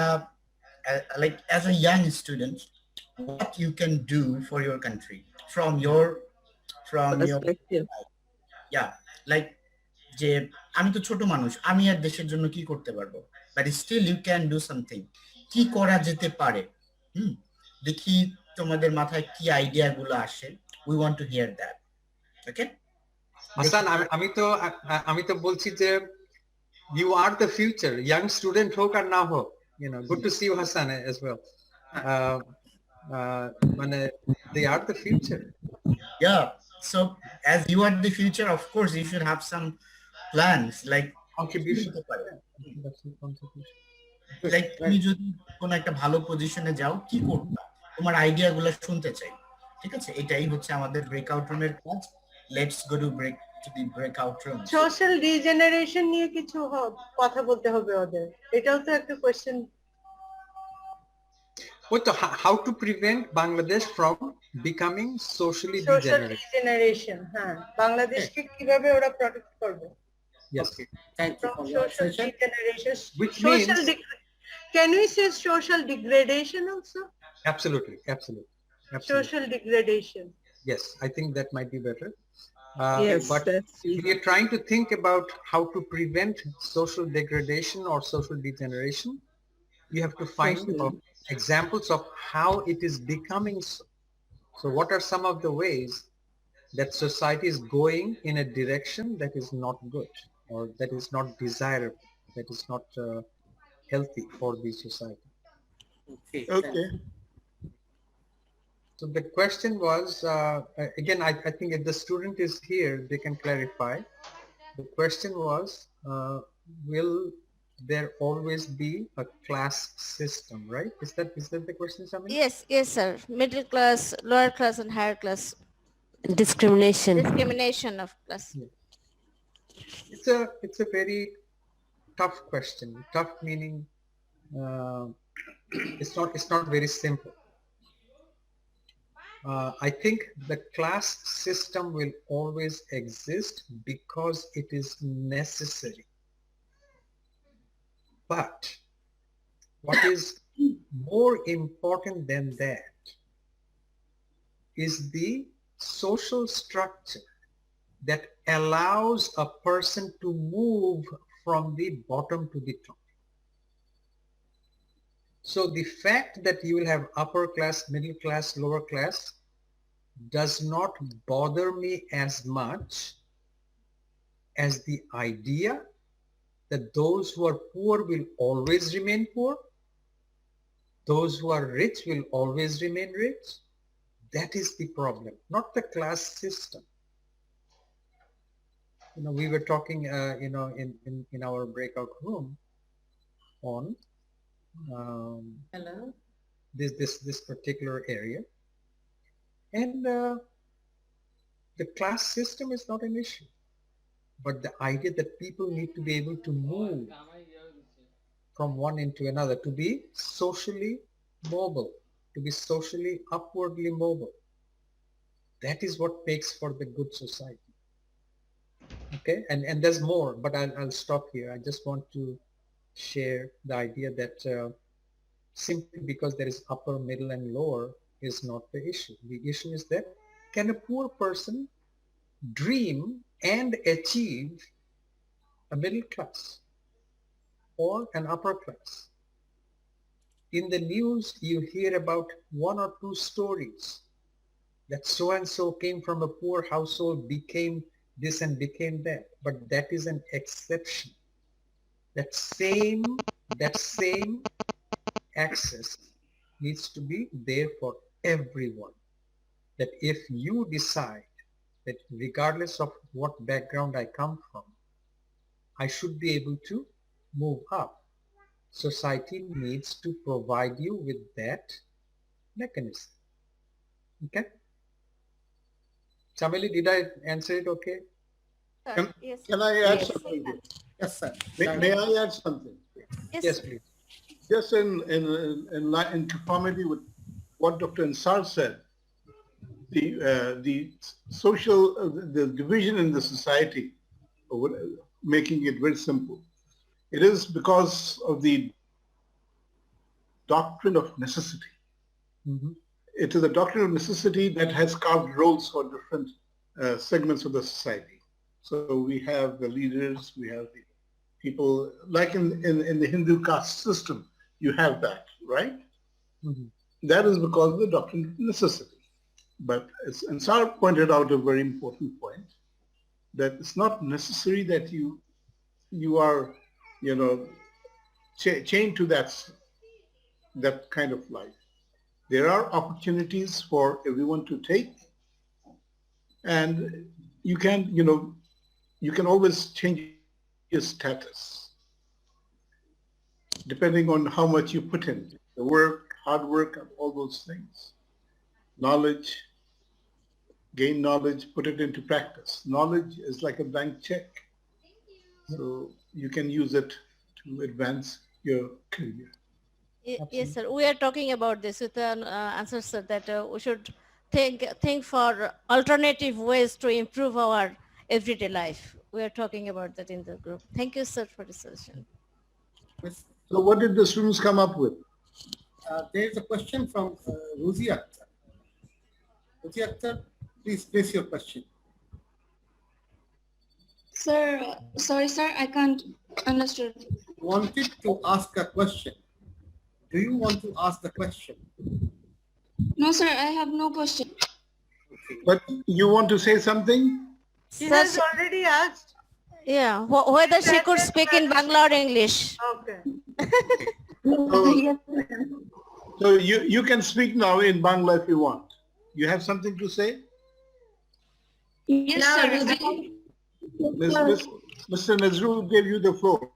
like as a young student, what you can do for your country from your yeah, like যে আমি তো ছোট মানুষ, আমি আর দেশের জন্য কি করতে পারবো, but still you can do something. কি করা যেতে পারে? দেখি তোমাদের মাথায় কি আইডিয়া গুলো আসে। We want to hear that. Okay Hasan, আমি তো বলছি যে you are the future, young student হোক আর না হোক, good to see you Hassan as well. মানে they are the future. Yeah, so as you are the future, of course you should have some plans like contribution. Like তুমি যদি কোন একটা ভালো পজিশনে যাও, কি করবা? তোমার আইডিয়া গুলো শুনতে চাই। ঠিক আছে, এটাই হচ্ছে আমাদের ব্রেকআউট রুমের কাজ। Let's go to the breakout room. Social degeneration নিয়ে কিছু কথা বলতে হবে ওদের, এটাও তো একটা question. How to prevent Bangladesh from becoming socially social degenerate? Degeneration, হ্যাঁ, বাংলাদেশকে কিভাবে ওরা প্রোটেক্ট করবে Yes. Okay, thank you from for your social session. degeneration? Which Social means- can we say social degradation also? Absolutely. Social degradation. Yes, I think that might be better. Yes, But that's if we are trying to think about how to prevent social degradation or social degeneration, you have to find examples of how it is becoming so. So what are some of the ways that society is going in a direction that is not good or that is not desirable, that is not healthy for the society? Okay. Okay. So the question was, again, I think if the student is here, they can clarify. The question was, will there always be a class system, right? Is that the question, Samini? Yes, sir. Middle class, lower class, and higher class. Discrimination of class. It's a very tough question. Tough meaning it's not very simple. I think the class system will always exist because it is necessary. But what is more important than that is the social structure that allows a person to move from the bottom to the top. So the fact that you will have upper class, middle class, lower class does not bother me as much as the idea that those who are poor will always remain poor, those who are rich will always remain rich. That is the problem, not the class system. We were talking, in our breakout room on Hello. this particular area, and the class system is not an issue, but the idea that people need to be able to move from one into another, to be socially mobile, to be socially upwardly mobile. That is what makes for the good society. Okay, and there's more, but I'll stop here. I just want to share the idea that simply because there is upper, middle, and lower is not the issue. The issue is that can a poor person dream and achieve a middle class or an upper class? In the news, you hear about one or two stories that so-and-so came from a poor household, became this and became that, but that is an exception. That same access needs to be there for everyone. That if you decide that regardless of what background I come from, I should be able to move up, society needs to provide you with that mechanism. Okay? Chameli, did I answer it okay? Yes. Can I add something? Yes, sir. May I add something? Yes, please. Just in conformity with what Dr. Ansar said, the social the division in the society, making it very simple, it is because of the doctrine of necessity. Mm-hmm. It is a doctrine of necessity that has carved roles for different segments of the society. So we have the leaders, we have the people, like in the Hindu caste system, you have that, right? Mm-hmm. That is because of the doctrine of necessity. But as Ansar pointed out a very important point, that it's not necessary that you are, chained to that kind of life. There are opportunities for everyone to take, and you can always change your status depending on how much you put in, the work, hard work, and all those things, knowledge. gain knowledge, put it into practice. Knowledge is like a blank check. So you can use it to advance your career. Yes, sir. We are talking about this with an answer, sir, that we should think for alternative ways to improve our everyday life. We are talking about that in the group. Thank you, sir, for the session. Yes. So what did the students come up with? There is a question from Ruzi Akhtar. Ruzi Akhtar, please place your question. Sir, sorry, sir, I can't understand. Wanted to ask a question. Do you want to ask the question? No, sir, I have no question. But you want to say something? She Sir, has already asked. yeah, whether she could speak in Bangla or English. Okay. So you can speak now in Bangla if you want. You have something to say? Yes, No, sir. Mr. Nazrul gave you the floor.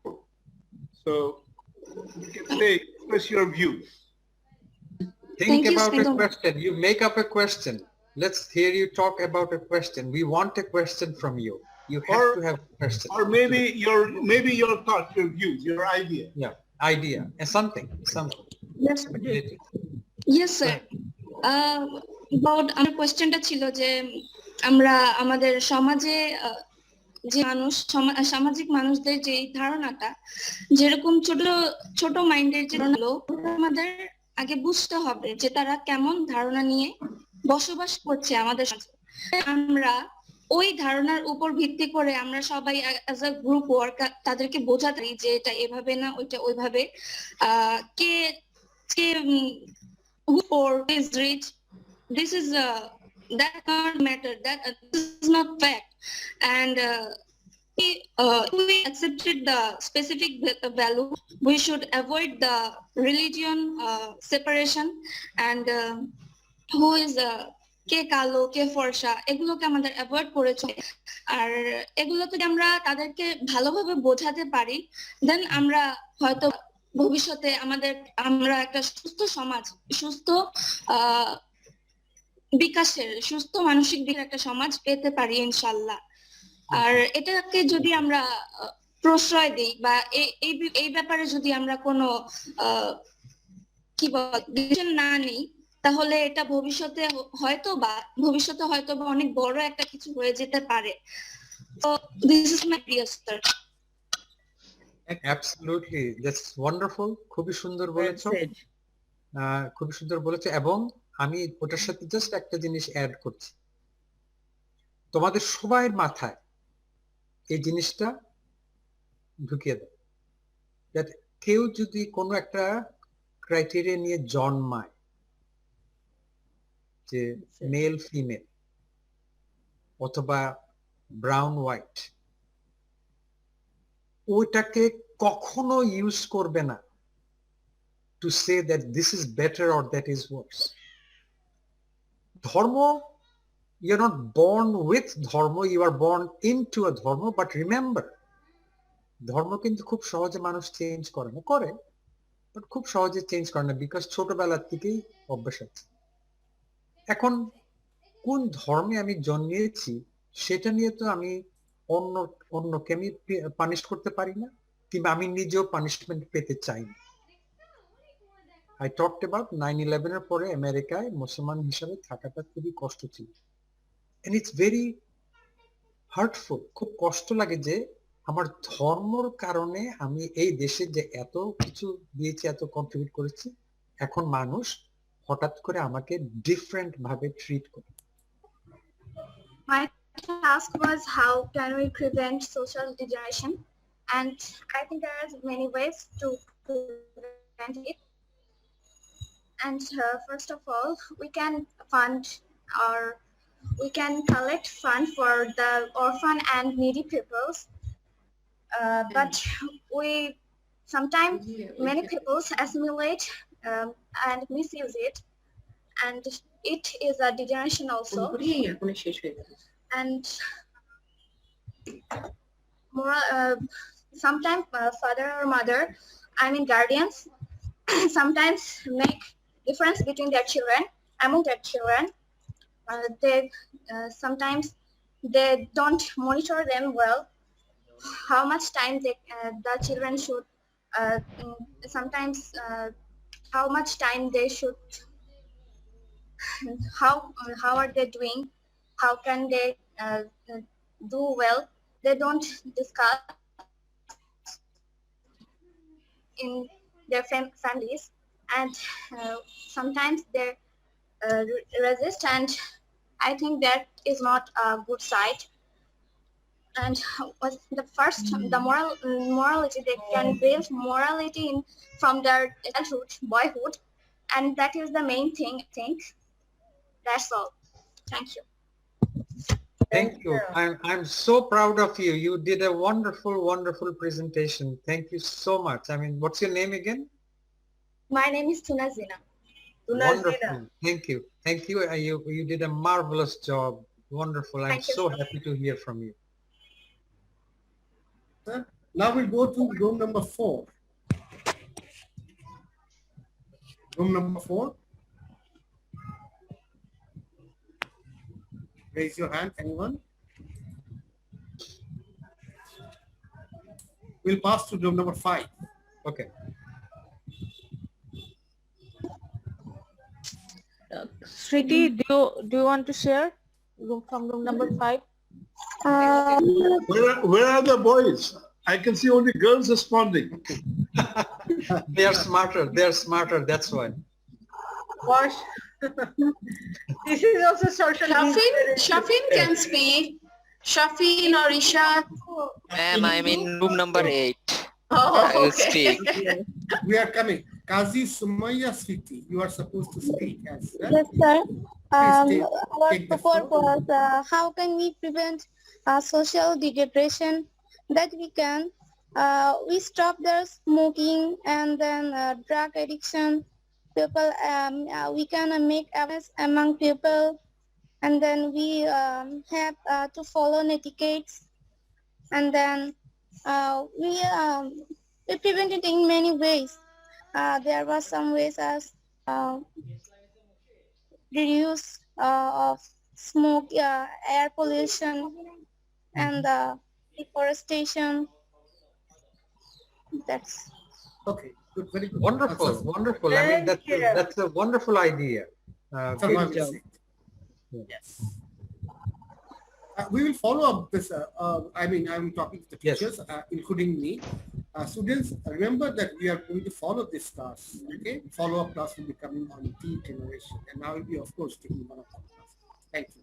So you can say, express your views. Think Thank you, about a Spindle. question. You make up a question. Let's hear you talk about a question. We want a question from you. You have to have a question. Or maybe your thought, your views, your idea. Yeah, idea and something. Yes, yes, sir. About আমার কোয়েশ্চেনটা ছিল যে আমরা আমাদের সমাজে যে মানুষ সামাজিক মানুষদের যে ধারণাটা যেরকম ছোট ছোট মাইন্ডের যে ধারণা আমাদের আগে বুঝতে হবে যে তারা কেমন ধারণা নিয়ে বসবাস করছে আমাদের সমাজে। আমরা ওই ধারণার উপর ভিত্তি করে আমরা সবাই অ্যাজ আ গ্রুপ ওয়ার্ক তাদেরকে বোঝাতে পারি যে এটা এভাবে না ওইটা ওইভাবে কে কে who or is rich, this is that can't matter, that this is not fact, and we accepted the specific value. We should avoid the religion separation, and who is কে কালো কে ফর্সা এগুলোকে আমাদের অ্যাভয়েড করে চলে। আর এগুলো যদি আমরা তাদেরকে ভালোভাবে বোঝাতে পারি দেন আমরা হয়তো ভবিষ্যতে আমরা একটা সুস্থ সমাজ, সুস্থ বিকাশের, সুস্থ মানসিক দিকের একটা সমাজ পেতে পারি ইনশাল্লাহ। আর এটাকে যদি আমরা প্রশ্রয় দিই বা এই ব্যাপারে যদি আমরা কোনো কি বল ডিসিশন না নিই তাহলে এটা ভবিষ্যতে হয়তো বা অনেক বড় একটা কিছু হয়ে যেতে পারে। So this is my dear sir. Absolutely, that's wonderful. খুবই সুন্দর বলেছো। খুবই সুন্দর বলেছো এবং আমি ওটার সাথে জাস্ট একটা জিনিস অ্যাড করছি। তোমাদের সবার মাথায় এই জিনিসটা ঢুকিয়ে দাও। that কেউ যদি কোনো একটা ক্রাইটেরিয়া নিয়ে জন্মায় যে মেল ফিমেল অথবা ব্রাউন হোয়াইট, ওইটাকে কখনো ইউজ করবে না to say that this is better or that is worse. Dharma, you're not born with dharma, you are born into a dharma, but remember, dharma কিন্তু খুব সহজে মানুষ চেঞ্জ করে না, বাট খুব সহজে চেঞ্জ করে না বিকজ ছোটবেলার থেকেই অভ্যাস আছে। এখন কোন ধর্মে আমি জন্মেছি সেটা নিয়ে তো আমি অন্যকে আমি পানিশ করতে পারি না, কিংবা আমি নিজেও পানিশমেন্ট পেতে চাই না। I talked about 9/11 এর পরে আমেরিকায় মুসলমান হিসাবে থাকাটা খুবই কষ্ট ছিল, and it's very hurtful, খুব কষ্ট লাগে যে আমার ধর্মর কারণে আমি এই দেশে যে এত কিছু দিয়েছি, এত কন্ট্রিবিউট করেছি, এখন মানুষ হঠাৎ করে আমাকে ডিফারেন্ট ভাবে ট্রিট করে। My task was how can we prevent social degeneration, and I think there are many ways to prevent it. And first of all, we can collect fund for the orphan and needy peoples. But sometimes many people assimilate and misuse it, and it is a degeneration also. And sometimes father or mother, guardians, sometimes make difference between their children, among their children, they sometimes they don't monitor them well. How much time the children should sometimes how much time they should how are they doing, how can they do well, they don't discuss in their families, and sometimes they resist, and I think that is not a good side. And was the first the morality, they can build morality in from their childhood, boyhood, and that is the main thing, I think. That's all. Thank you. Thank you. I'm so proud of you. You did a wonderful, wonderful presentation. Thank you so much. I mean, what's your name again? My name is Tunazina. Wonderful. Thank you. Thank you. You did a marvelous job. Wonderful. I'm Thank you, so sir. happy to hear from you. Now we'll go to room number 4. Room number 4. Raise your hand, anyone? We'll pass to room number 5. Okay. Shriti, do you want to share from room number 5? Where are the boys? I can see only girls responding. They are smarter. They are smarter. That's why. Wash. This is also social. Shafin can speak. Shafin or Isha. Ma'am, I'm in room number 8. Oh, I will okay. speak. We are coming. Kazi Sumaya Switi, you are supposed to speak as well. Yes, sir. Please Our take the purpose floor. was how can we prevent social degeneration, that we can we stop the smoking and then drug addiction. People, we can make awareness among people, and then we have to follow etiquettes, and then we prevent it in many ways. There were some ways as reduce of smoke, air pollution, and deforestation. That's Okay, good, very good. Wonderful. Answers. Wonderful. I mean, that's a wonderful idea. Good job. Yes. We will follow up this. I'm talking to the Yes. teachers, including me. Students, remember that we are going to follow this class. Okay, follow-up class will be coming on degeneration, and I will be, of course, taking one of the classes. Thank you.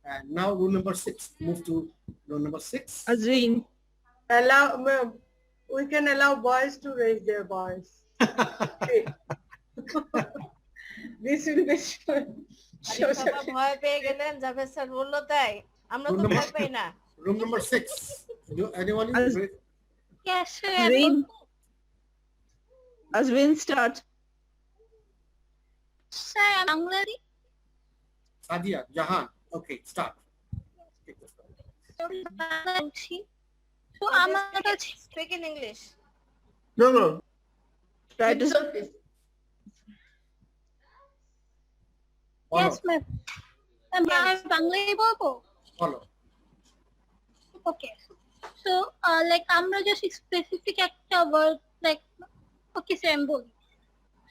And now, rule number 6. Move to rule number 6. We can allow boys to raise their voice. Okay. This will be social. ভয় পেয়ে গেলেন, Javed sir বললো তাই, আমরা তো ভয় পাই না। Room number 6. Do anyone? Yes, sir. Azwin, start. Sir, I'm Bangladeshi. Sadia, Jahan. Okay, start. So আমার কাছে Speak in English. No. Try to Follow. Yes, ma'am. আমি বাংলায় বলবো? Follow. Okay. So, like আমরা just specific একটা word like okay, same বলি।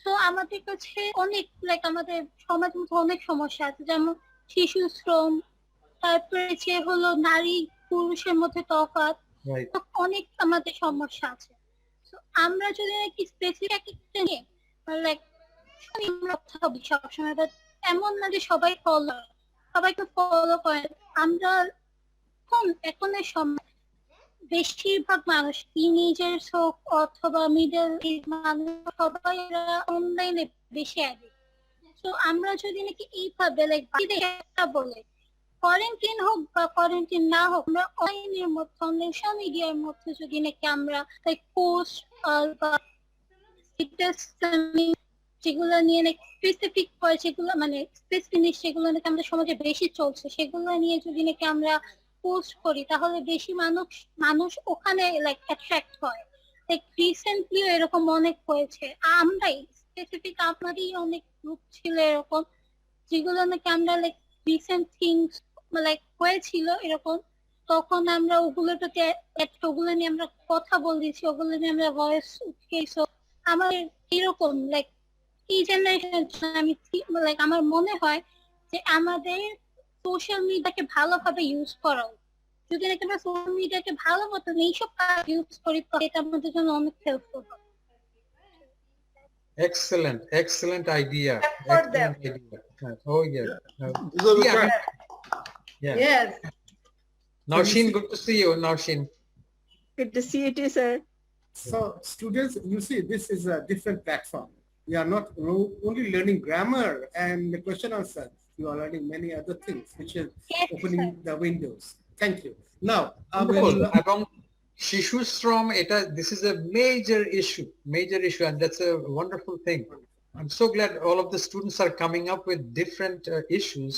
So আমাদের কাছে অনেক like আমাদের সমাজের মধ্যে অনেক সমস্যা আছে, যেমন শিশু শ্রম, তারপরে যে হলো নারী পুরুষের মধ্যে তফাৎ, অনেক আমাদের সমস্যা আছে। So আমরা যদি নাকি স্পেসিফিক একটা নিয়ে like সবসময় এমন না যে সবাইকে ফলো করে। আমরা এখনের সময় বেশিরভাগ মানুষ টিনেজার্স হোক অথবা মিডল এজ মানুষ, সবাই অনলাইনে বেশি অ্যাডিক্ট। তো আমরা যদি নাকি এইভাবে লাইক বলে কোয়ারেন্টাইন হোক বা কোয়ারেন্টাইন না হোক, আমরা অনলাইনের মধ্যে সোশ্যাল মিডিয়ার মধ্যে যদি নাকি আমরা লাইক পোস্ট বা যেগুলো নিয়ে স্পেসিফিক যেগুলো মানে স্পেসিফিক যেগুলো নাকি আমাদের সমাজে বেশি চলছে, সেগুলো নিয়ে যদি নাকি আমরা পোস্ট করি, তাহলে বেশি মানুষ ওখানে লাইক অ্যাট্রাক্ট হয়। লাইক রিসেন্টলি এরকম অনেক হয়েছে, আমরাই স্পেসিফিক আমারই অনেক গ্রুপ ছিল এরকম, যেগুলো নাকি আমরা লাইক রিসেন্ট থিংস লাইক হয়েছিল এরকম, তখন আমরা ওগুলোটাকে ওগুলো নিয়ে আমরা কথা বলতেছি, ওগুলো নিয়ে আমরা ভয়েস উঠিয়েছি। আমাদের এরকম লাইক এই জেনারেশনের আমি লাইক আমার মনে হয় যে আমাদের সোশ্যাল মিডিয়াকে ভালোভাবে ইউজ করা উচিত। যদি নাকি আমরা সোশ্যাল মিডিয়াকে ভালো মতন এইসব কাজ ইউজ করি, তাহলে এটা আমাদের জন্য অনেক হেল্পফুল হবে। Excellent idea. For them. Excellent idea. Oh yeah. Yeah. Yes. Naushin, good to see you. Naushin. Good to see you too, sir. So students, you see, this is a different platform. We are not only learning grammar and the question answers. You are learning many other things, which is opening the windows. Thank you. Now, I will... Among Shishu Shram, this is a major issue, and that's a wonderful thing. I'm so glad all of the students are coming up with different issues.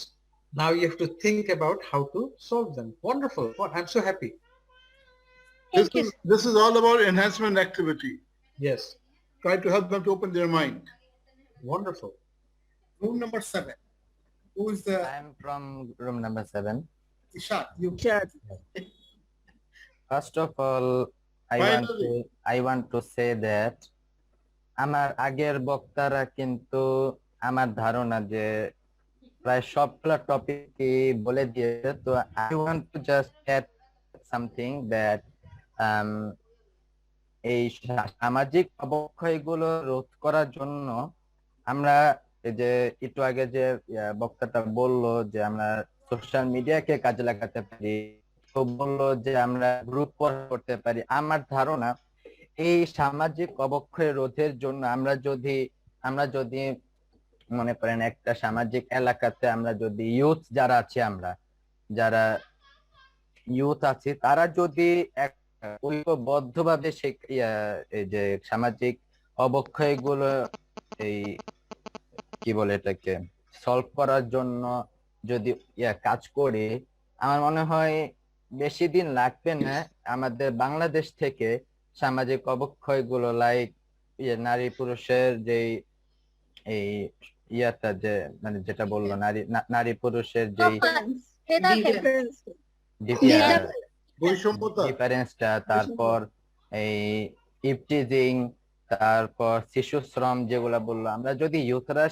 Now you have to think about how to solve them. Wonderful. I'm so happy. This is all about enhancement activity. Yes. Try to help them to open their mind. Wonderful. Room number 7. Who is the... I'm from room number 7. Ishaq, you... First of all, I want to say that আমার আগের বক্তারা কিন্তু আমার ধারণা যে প্রায় সবগুলো টপিকই বলে দিয়েছে। তো I want to just add something that এই সামাজিক অবক্ষয়গুলো রোধ করার জন্য আমরা এই যে একটু আগে যে বক্তাটা বললো যে আমরা সোশ্যাল মিডিয়াকে কাজে লাগাতে পারি, তো বললো যে আমরা গ্রুপ করতে পারি। আমার ধারণা এই সামাজিক অবক্ষয় রোধের জন্য আমরা যদি মনে করেন একটা সামাজিক এলাকাতে আমরা যদি ইউথ যারা আছি, যারা ইউথ আছি, তারা যদি এক ঐক্যবদ্ধভাবে এই যে সামাজিক অবক্ষয়গুলো এই কি বলে এটাকে সলভ করার জন্য যদি কাজ করি, আমার মনে হয় বেশি দিন লাগবে না আমাদের বাংলাদেশ থেকে সামাজিক অবক্ষয়গুলো লাইক নারী পুরুষের যে এই ইয়াটা যে মানে যেটা বললো নারী পুরুষের যে ডিফারেন্সটা, তারপর এই ইভটিজিং, তারপর শিশু শ্রম যেগুলা বললো, আমরা যদি ইউথরা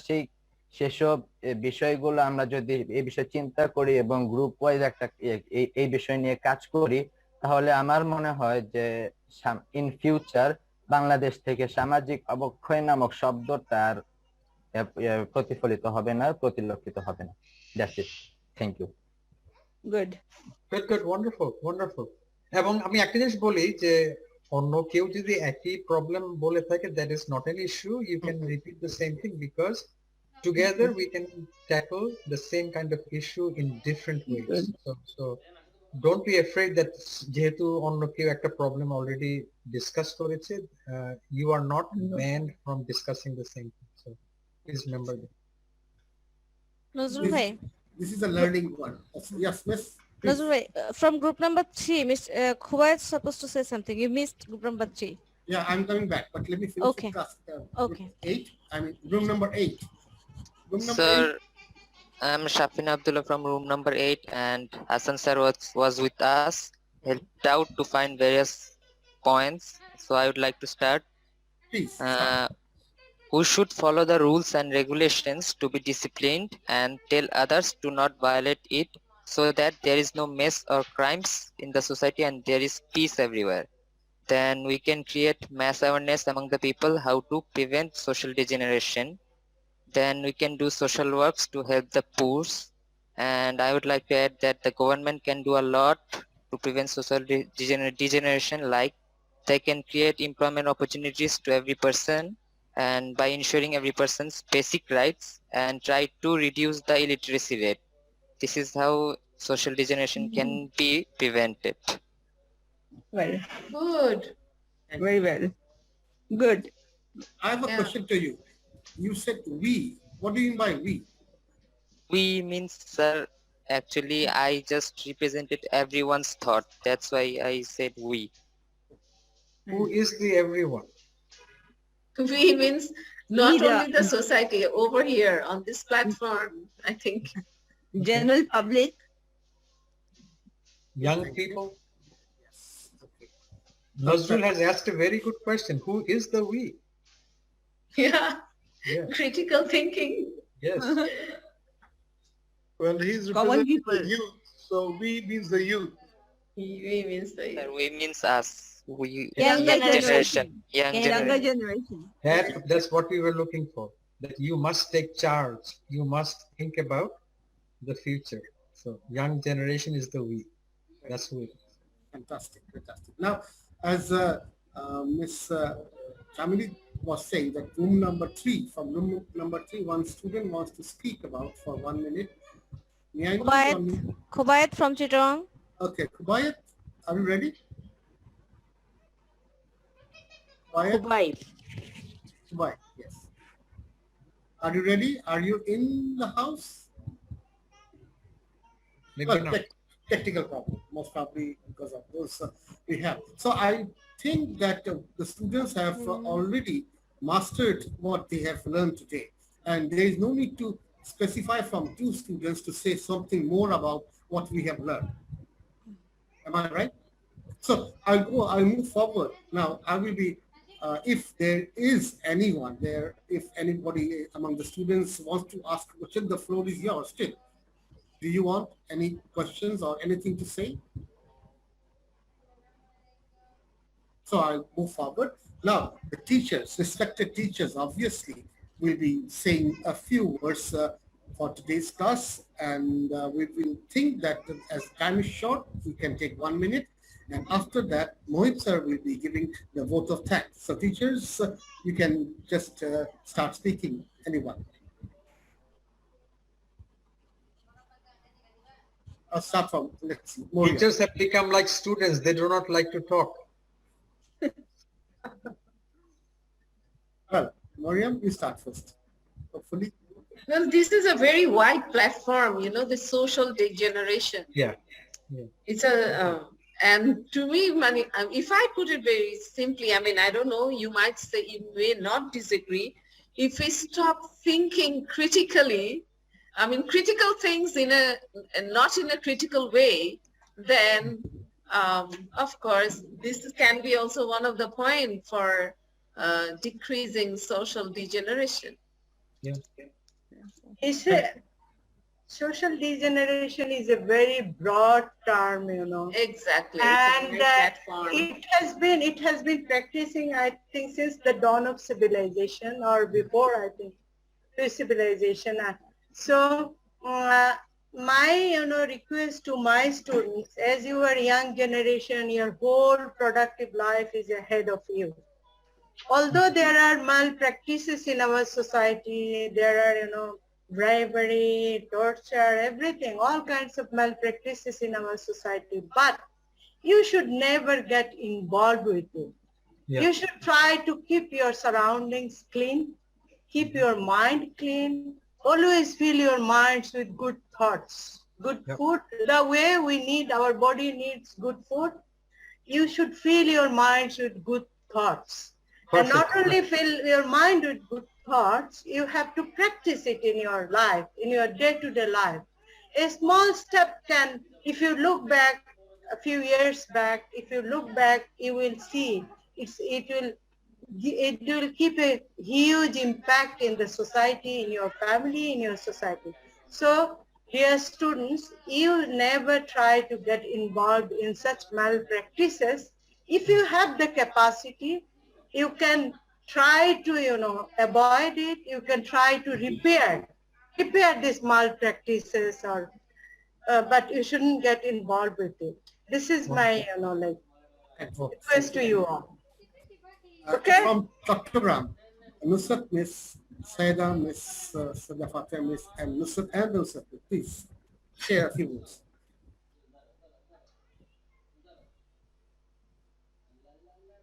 সেসব বিষয়গুলো আমরা যদি এই বিষয়ে চিন্তা করি এবং গ্রুপ ওয়াইজ একটা এই বিষয় নিয়ে কাজ করি, তাহলে আমার মনে হয় যে ইন ফিউচার বাংলাদেশ থেকে সামাজিক অবক্ষয় নামক শব্দটার প্রতিফলিত হবে না, প্রতিলক্ষিত হবে না। That's it. Thank you. Good. Wonderful. এবং আমি একটা জিনিস বলি যে অন্য কেউ যদি একই প্রবলেম বলে থাকে, that is not an issue, you can repeat the same thing because together we can tackle the same kind of issue in different ways. So don't be afraid that যেহেতু অন্য কেউ একটা প্রবলেম অলরেডি ডিসকাস করেছে, you are not banned from discussing the same thing. So please remember that. Nazrul bhai, this is a learning one. Yes, miss. Nazrul bhai, from group number 3, Miss Khuwai is supposed to say something. You missed group number 3. Yeah, I'm coming back, but let me finish okay. Okay. 8. I mean room number 8. Sir, I'm Shafin Abdullah from room number 8, and Hassan sir was with us, helped out to find various points. So I would like to start. Please. We should follow the rules and regulations to be disciplined and tell others to not violate it, so that there is no mess or crimes in the society and there is peace everywhere. Then we can create mass awareness among the people how to prevent social degeneration. Then we can do social works to help the poor, and I would like to add that the government can do a lot to prevent social degeneration, like they can create employment opportunities to every person and by ensuring every person's basic rights and try to reduce the illiteracy rate. This is how social degeneration can be prevented. Well, Good. very well. Good. I have a question to you. You said we. What do you mean by we? We means, sir, actually I just represented everyone's thought. That's why I said we. Who is the everyone? We means not only the society over here on this platform, I think. General public. Young people. Yes. Okay. Nazrul has asked a very good question. Who is the we? Yeah. Yeah. Critical thinking. Yes. Well, he's Common representing people. the youth, so we means the youth. We means the Sir, we means us. We Younger young generation. Young Younger generation. generation. That's what we were looking for. That you must take charge. You must think about the future. So young generation is the we. That's who it is. Fantastic, fantastic. Now, as Miss Chamini was saying, that room number 3, from room number 3, one student wants to speak about for 1 minute. May I know your name? Kubayat from Chittagong. Okay, Kubayat, are you ready? Kubayat? Kubayat, yes. Are you ready? Are you in the house? Maybe Well, not. technical problem, most probably because of those we have. So I think that the students have already mastered what they have learned today. And there is no need to specify from 2 students to say something more about what we have learned. Am I right? So I'll move forward. Now I will be, if there is anyone there, if anybody among the students wants to ask a question, the floor is yours still. Do you want any questions or anything to say? So I'll move forward. Now, the teachers, respected teachers, obviously, will be saying a few words for today's class, and we will think that as time is short, we can take 1 minute. And after that, Mohit sir will be giving the vote of thanks. So teachers, you can just start speaking, anyone. I'll start from, let's see. Moria. Teachers have become like students. They do not like to talk. Well, Mariam, you start first, hopefully. Well, this is a very wide platform, you know, the social degeneration. Yeah. It's a, and to me, if I put it very simply, I mean, I don't know, you might say, you may not disagree. If we stop thinking critically, I mean, critical things not in a critical way, then, of course, this can be also one of the points for decreasing social degeneration. Yeah. Social degeneration is a very broad term, you know. Exactly. And it has been practicing, I think, since the dawn of civilization, or before, I think, pre-civilization. So my request to my students, as you are young generation, your whole productive life is ahead of you. Although there are malpractices in our society, there are, bribery, torture, everything, all kinds of malpractices in our society, but you should never get involved with it. Yeah. You should try to keep your surroundings clean, keep your mind clean, always fill your minds with good thoughts, good food. The way our body needs good food, you should fill your minds with good thoughts. Perfect. And not only fill your mind with good thoughts, you have to practice it in your life, in your day-to-day life. A small step can, if you look back a few years back, if you look back, you will see it will keep a huge impact in the society, in your family, in your society. So, dear students, you never try to get involved in such malpractices. If you have the capacity, you can try to, avoid it. You can try to repair these malpractices, or but you shouldn't get involved with it. This is my, request to you all. Okay. From Chottagram, Nusrat, Miss Saida, Miss Sadafata, Miss and Nusrat and Nusrat, please share a few words.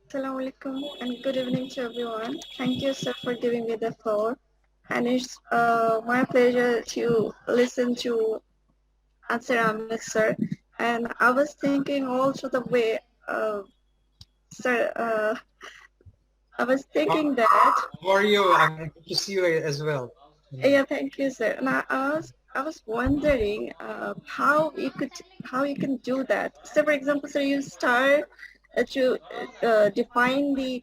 Assalamu alaikum and good evening to everyone. Thank you, sir, for giving me the floor. And it's my pleasure to listen to Ansar Ahmed, sir. And I was thinking also the way, sir, I was thinking that. How are you? I'm good to see you as well. Yeah, thank you, sir. And I was wondering how you can do that. So, for example, so you start to define the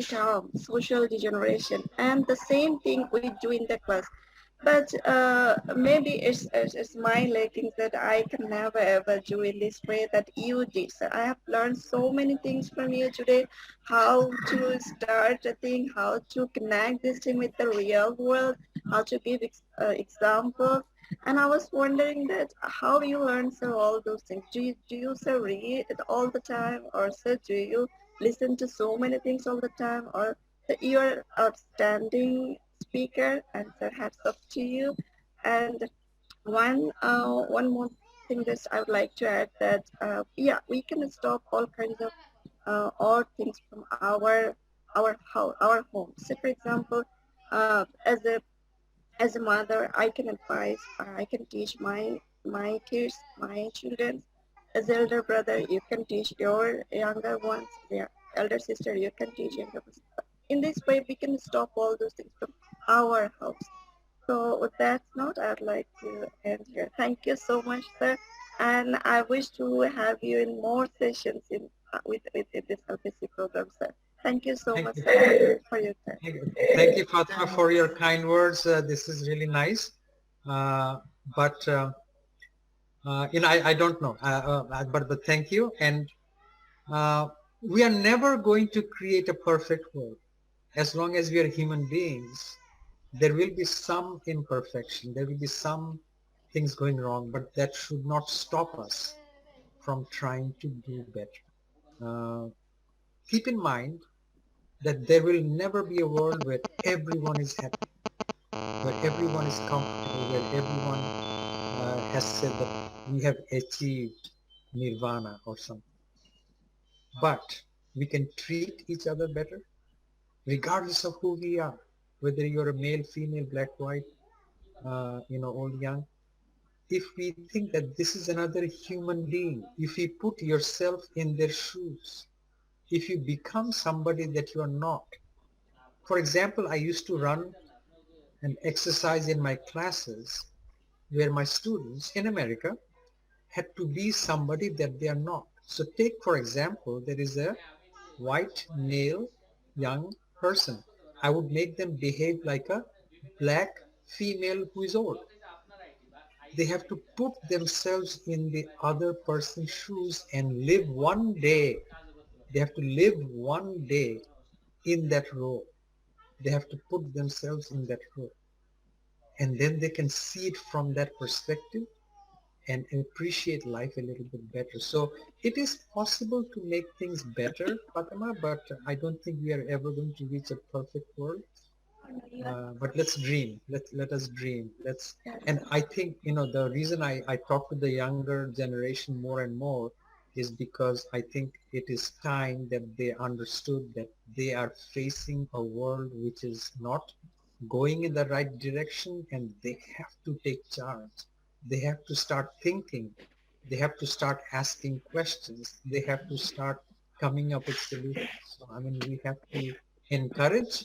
term social degeneration, and the same thing we do in the class. But maybe it's my lackings that I can never ever do in this way that you did. So I have learned so many things from you today, how to start a thing, how to connect this thing with the real world, how to give examples. And I was wondering that how you learn so all those things. Do you so read it all the time, or so do you listen to so many things all the time, or that you're outstanding speaker, and so hats off to you. And one more thing that I would like to add that yeah, we can stop all kinds of odd things from our house, our home. So for example, as a mother, I can advise, I can teach my kids, my children. As elder brother, you can teach your younger ones. Their elder sister, you can teach younger ones. In this way, we can stop all those things from our house. So with that note, I'd like to end here. Thank you so much, sir. And I wish to have you in more sessions in with this LPC program, sir. Thank you so much, sir, for your time. Thank you, Fatima, for your kind words. This is really nice. But I don't know, but thank you. And we are never going to create a perfect world. As long as we are human beings, there will be some imperfection. There will be some things going wrong, but that should not stop us from trying to do better. Keep in mind that there will never be a world where everyone is happy, where everyone is comfortable, where everyone has said that we have achieved nirvana or something. But we can treat each other better, regardless of who we are, whether you're a male, female, black, white, old, young. If we think that this is another human being, if you put yourself in their shoes, if you become somebody that you are not. For example, I used to run an exercise in my classes where my students in America had to be somebody that they are not. So take, for example, there is a white male young person. I would make them behave like a black female who is old. They have to put themselves in the other person's shoes and live one day. They have to live one day in that role. They have to put themselves in that role. And then they can see it from that perspective and appreciate life a little bit better. So it is possible to make things better, Fatima, but I don't think we are ever going to reach a perfect world. But let's dream. Let us dream. And I think, the reason I talk to the younger generation more and more is because I think it is time that they understood that they are facing a world which is not going in the right direction, and they have to take charge. They have to start thinking. They have to start asking questions. They have to start coming up with solutions. So, we have to encourage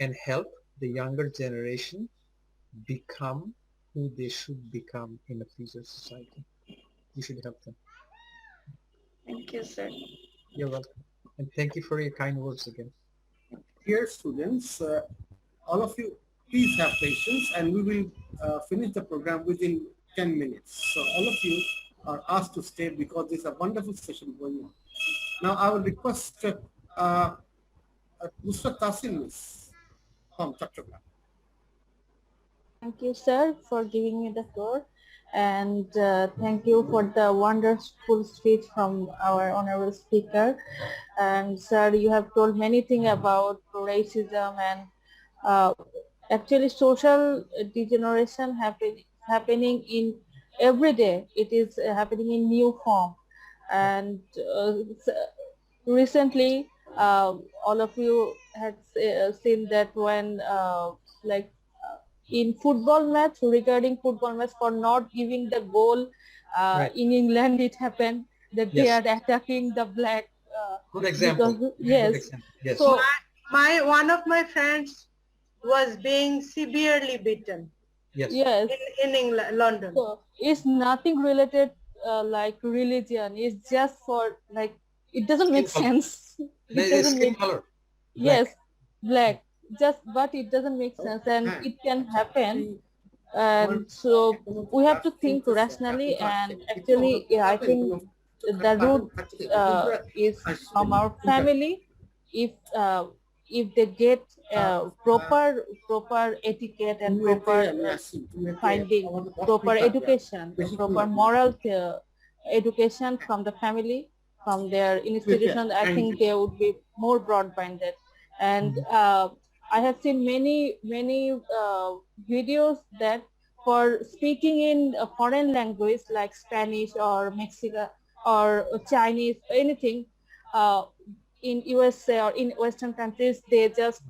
and help the younger generation become who they should become in a future society. We should help them. Thank you, sir. You're welcome. And thank you for your kind words again. Dear students, all of you, please have patience, and we will finish the program within 10 minutes. So all of you are asked to stay because there's a wonderful session going on. Now I will request Mr. Tasil from Chottagram. Thank you, sir, for giving me the floor. And thank you for the wonderful speech from our honorable speaker. And sir, you have told many things about racism and actually social degeneration happening in every day. It is happening in new form. And recently, all of you had seen that when in football match, regarding football match, for not giving the goal Right. in England, it happened that they Yes. are attacking the black. Good example. Because, Good yes. example. Yes. So One of my friends was being severely beaten. Yes. Yes. In England, London. So it's nothing related like religion. It's just for like it doesn't make sense. It doesn't Skin make color. yes, black. Just but it doesn't make sense, and it can happen. And so we have to think rationally. And actually, yeah, I think the root is from our family. If they get proper etiquette and proper finding, proper education, proper moral education from the family, from their institutions, I think they would be more broad-minded. And I have seen many videos that for speaking in a foreign language like Spanish or Mexican or Chinese, anything, in USA or in Western countries, they just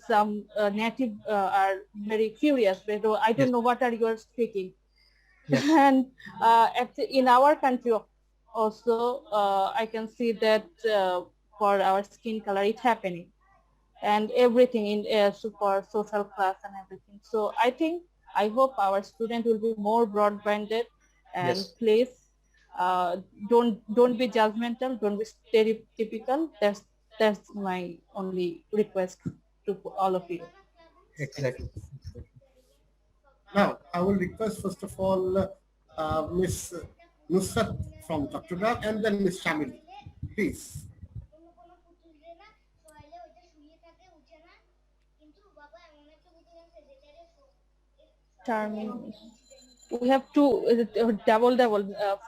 some native are very curious. They don't, I don't know what are you speaking. Yes. And in our country also, I can see that for our skin color, it's happening, and everything in for social class and everything. So I hope our student will be more broad-minded, and yes, please don't be judgmental, don't be stereotypical. That's my only request to all of you. Exactly. Now, I will request first of all Miss Nusrat from Chottagram and then Miss Shamili, please. Charming. We have two double.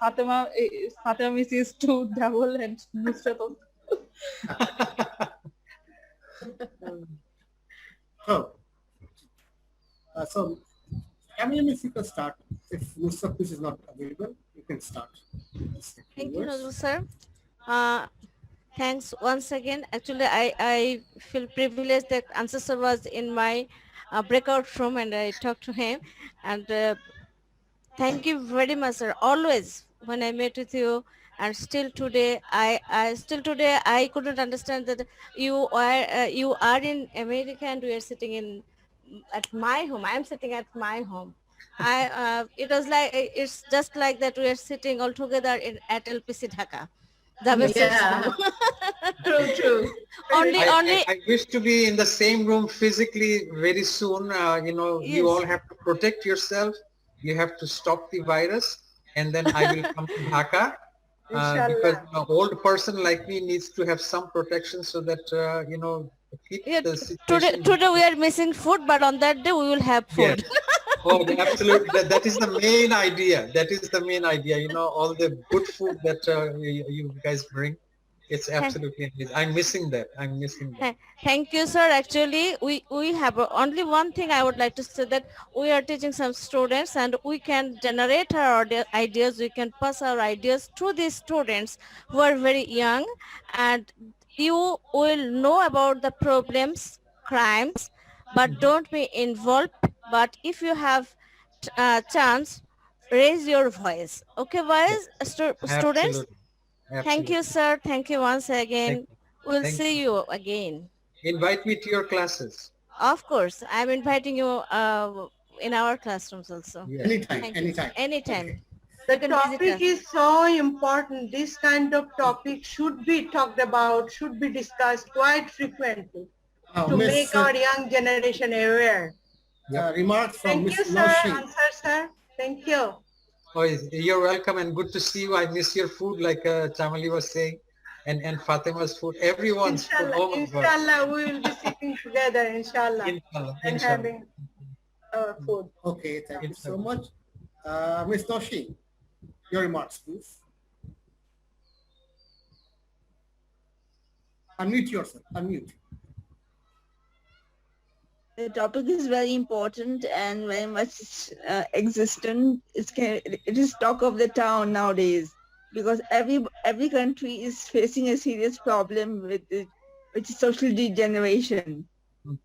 Fatima Miss is two double and Nusrat also. So, Shamili, if you can start. If Nusrat is not available, you can start. Thank you, Nazrul sir. Thanks once again. Actually, I feel privileged that Ansar sir was in my breakout room and I talked to him. And thank you very much, sir. Always when I met with you, and still today, I couldn't understand that you are in America and we are sitting at my home. I am sitting at my home. It was like it's just like that we are sitting all together at LPC Dhaka. Yeah. True. I wish to be in the same room physically very soon. Yes. You all have to protect yourself. You have to stop the virus, and then I will come to Dhaka. Because an old person like me needs to have some protection so that keep the situation. Today we are missing food, but on that day we will have food. Yes. Oh, absolutely. That is the main idea. That is the main idea. All the good food that you guys bring. It's absolutely amazing. I'm missing that. Thank you, sir. Actually, we have only one thing I would like to say, that we are teaching some students and we can generate our ideas. We can pass our ideas to these students who are very young, and you will know about the problems, crimes, but don't be involved. But if you have chance, raise your voice. Okay, voice, students? Absolutely. Thank you, sir. Thank you once again. We'll see you again. Invite me to your classes. Of course. I'm inviting you in our classrooms also. Yes. Anytime. Okay. The topic is so important. This kind of topic should be talked about, should be discussed quite frequently to make our young generation aware. Remarks from Thank you, Ms. sir. Naushi. Ansar, sir. Thank you. Oh, you're welcome and good to see you. I miss your food, like Chamali was saying, and Fatima's food, everyone's food. Oh my God. Inshallah, we will be sitting together, inshallah, and having our food. Okay, thank you so much. Ms. Naushi, your remarks, please. Unmute yourself, unmute. The topic is very important and very much existent. It is talk of the town nowadays, because every country is facing a serious problem with it, which is social degeneration.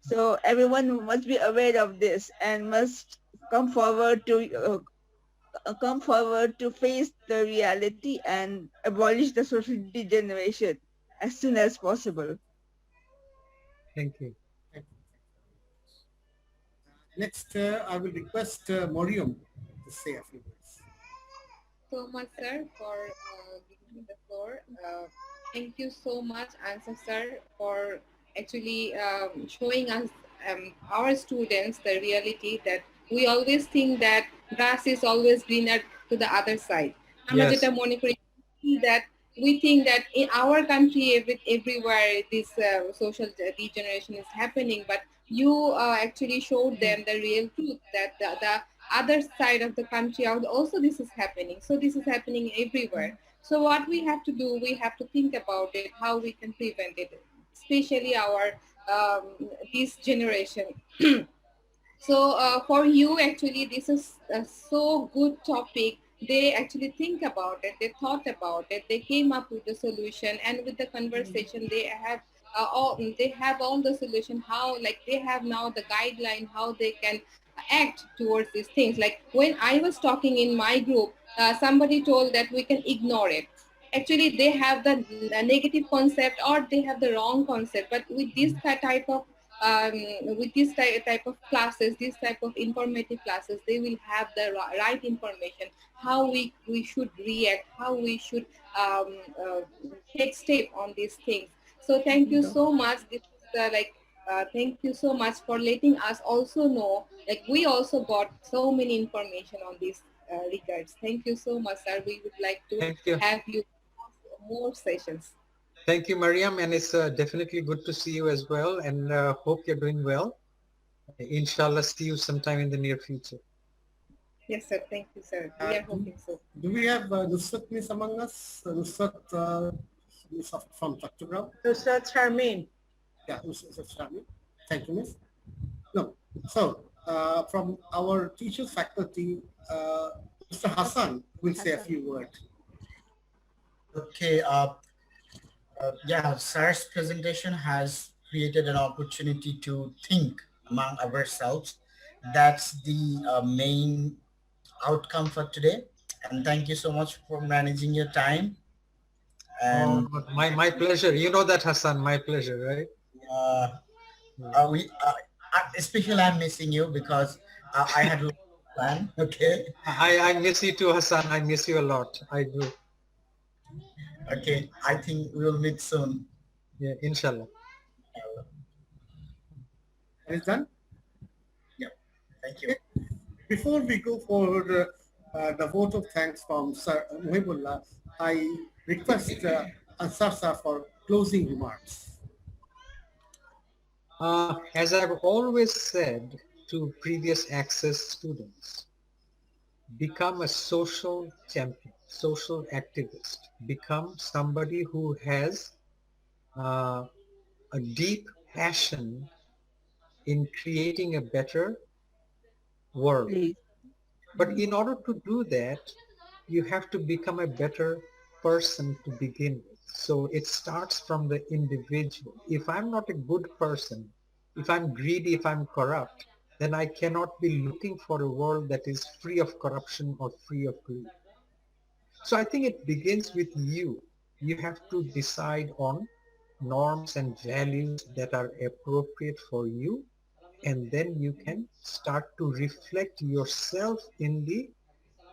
So everyone must be aware of this and must come forward to face the reality and abolish the social degeneration as soon as possible. Thank you. Next, I will request Moriam to say a few words. So much, sir, for giving me the floor. Thank you so much, Ansar sir, for actually showing us, our students, the reality that we always think that grass is always greener to the other side. আমরা Yes. যেটা মনে করি that we think that in our country, everywhere this social degeneration is happening, but you actually showed them the real truth that the other side of the country also this is happening. So this is happening everywhere. So what we have to do, we have to think about it, how we can prevent it, especially our this generation. So for you, actually, this is a so good topic. They actually think about it, they thought about it, they came up with the solution, and with the conversation they have all the solution, how like they have now the guideline how they can act towards these things. Like when I was talking in my group, somebody told that we can ignore it. Actually they have the negative concept or they have the wrong concept, but with this type of with this type of classes, this type of informative classes, they will have the right information, how we should react, how we should take step on these things. So thank you so much. This is thank you so much for letting us also know, like we also got so many information on these regards. Thank you so much, sir. We would like to Thank you. have you more sessions. Thank you, Mariam, and it's definitely good to see you as well, and hope you're doing well. Inshallah, see you sometime in the near future. Yes, sir. Thank you, sir. We are hoping so. Do we have Nusrat Miss among us? Nusrat Miss from Chottagram? Nusrat Sharmin. Yeah, Nusrat Sharmin. Thank you, Miss. No. So from our teachers faculty, Mr. Hassan will say a few words. Okay. Yeah, SAR's presentation has created an opportunity to think among ourselves. That's the main outcome for today. And thank you so much for managing your time. And my pleasure. You know that, Hassan. My pleasure, right? Especially I'm missing you because I had a plan. Okay. I miss you too, Hassan. I miss you a lot. I do. Okay, I think we will meet soon. Yeah, inshallah. Is done? Yeah, thank you. Before we go forward, the vote of thanks from Sir Muhibullah, I request Ansar sir for closing remarks. As I've always said to previous access students, become a social champion, social activist, become somebody who has a deep passion in creating a better world. But in order to do that, you have to become a better person to begin with. So it starts from the individual. If I'm not a good person, if I'm greedy, if I'm corrupt, then I cannot be looking for a world that is free of corruption or free of greed. So I think it begins with you. You have to decide on norms and values that are appropriate for you, and then you can start to reflect yourself in the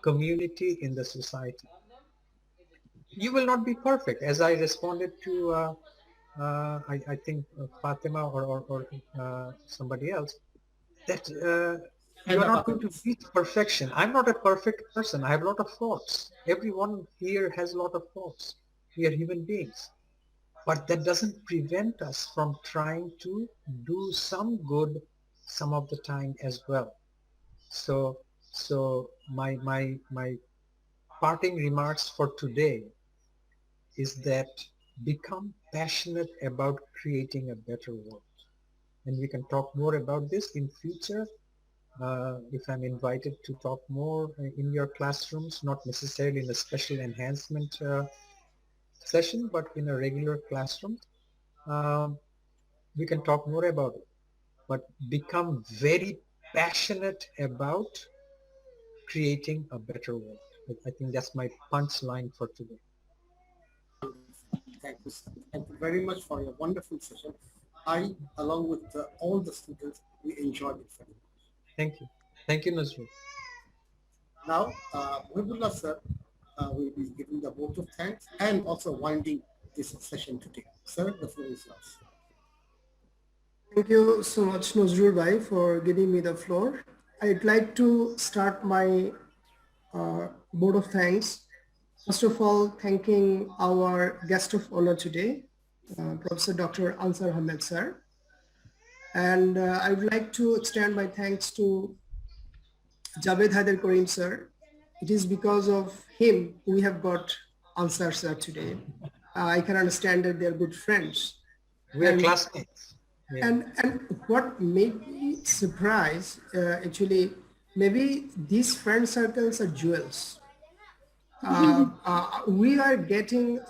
community, in the society. You will not be perfect, as I responded to I think Fatima or somebody else, that you are not going to reach perfection. I'm not a perfect person. I have a lot of faults. Everyone here has a lot of faults. We are human beings. But that doesn't prevent us from trying to do some good some of the time as well. So my parting remarks for today is that become passionate about creating a better world. And we can talk more about this in future if I'm invited to talk more in your classrooms, not necessarily in a special enhancement session, but in a regular classroom. We can talk more about it, but become very passionate about creating a better world. I think that's my punchline for today. Thank you, sir. Thank you very much for your wonderful session. I, along with all the students, we enjoyed it very much. Thank you. Thank you, Nazrul. Now, Muhibullah sir will be giving the vote of thanks and also winding this session today. Sir, the floor is yours. Thank you so much, Nazrul Bhai, for giving me the floor. I'd like to start my vote of thanks. First of all, thanking our guest of honor today, Professor Dr. Ansar Ahmed sir. And I would like to extend my thanks to Javed Haider Karim sir. It is because of him we have got Ansar sir today. I can understand that they're good friends. We are classmates. Yeah. And what made me surprised, actually, maybe these friend circles are jewels. We are getting,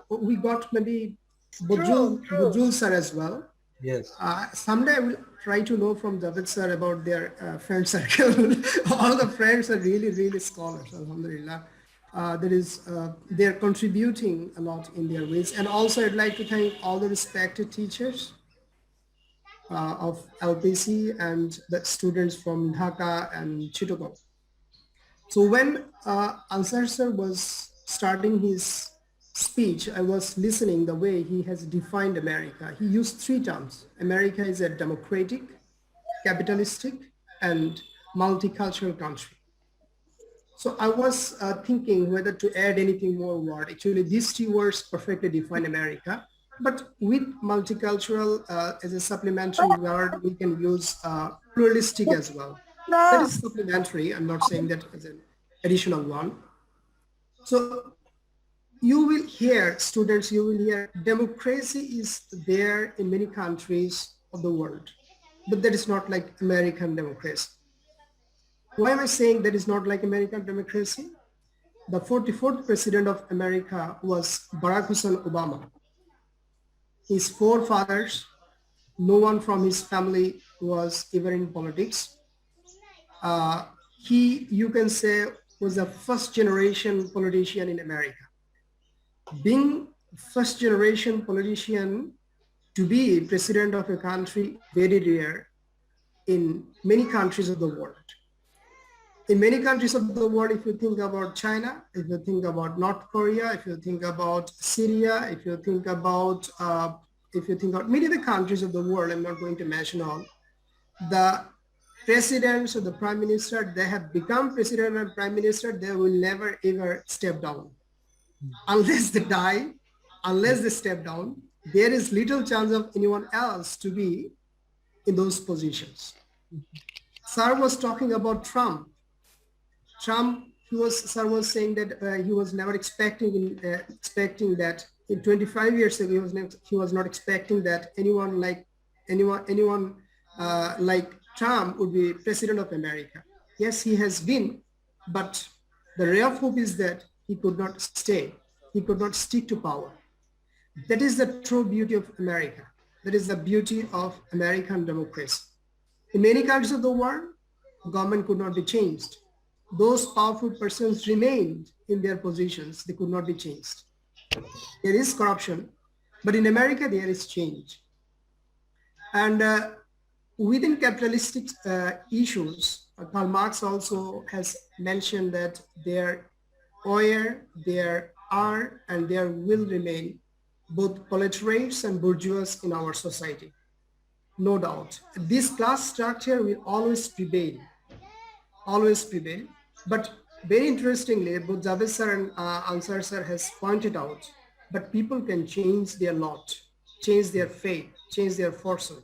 we got maybe Bujul sir as well. Yes. Someday I will try to know from Javed sir about their friend circle. All the friends are really, really scholars, alhamdulillah. They're contributing a lot in their ways. And also I'd like to thank all the respected teachers of LPC and the students from Dhaka and Chottagram. So when Ansar sir was starting his speech, I was listening the way he has defined America. He used 3 terms. America is a democratic, capitalistic, and multicultural country. So I was thinking whether to add anything more word. Actually, these 3 words perfectly define America. But with multicultural as a supplementary word, we can use pluralistic as well. That is supplementary. I'm not saying that as an additional one. So you will hear, students, you will hear democracy is there in many countries of the world, but that is not like American democracy. Why am I saying that is not like American democracy? The 44th president of America was Barack Hussein Obama. His forefathers, no one from his family was ever in politics. He, you can say, was a first generation politician in America. Being first generation politician to be president of a country, very rare in many countries of the world. In many countries of the world, if you think about China, if you think about North Korea, if you think about Syria, if you think about many of the countries of the world, I'm not going to mention all, the presidents or the prime minister, they have become president and prime minister, they will never ever step down. Unless they die, unless they step down, there is little chance of anyone else to be in those positions. Sir was talking about Trump. Sir was saying that he was never expecting that in 25 years ago, he was not expecting that anyone like Trump would be president of America. Yes, he has been, but the real hope is that he could not stay. He could not stick to power. That is the true beauty of America. That is the beauty of American democracy. In many countries of the world, government could not be changed. Those powerful persons remained in their positions. They could not be changed. There is corruption, but in America, there is change. And within capitalistic issues, Karl Marx also has mentioned that there are and there will remain both proletariats and bourgeois in our society. No doubt. This class structure will always prevail. But very interestingly, both Javed sir and Ansar sir has pointed out, but people can change their lot, change their fate, change their fortune.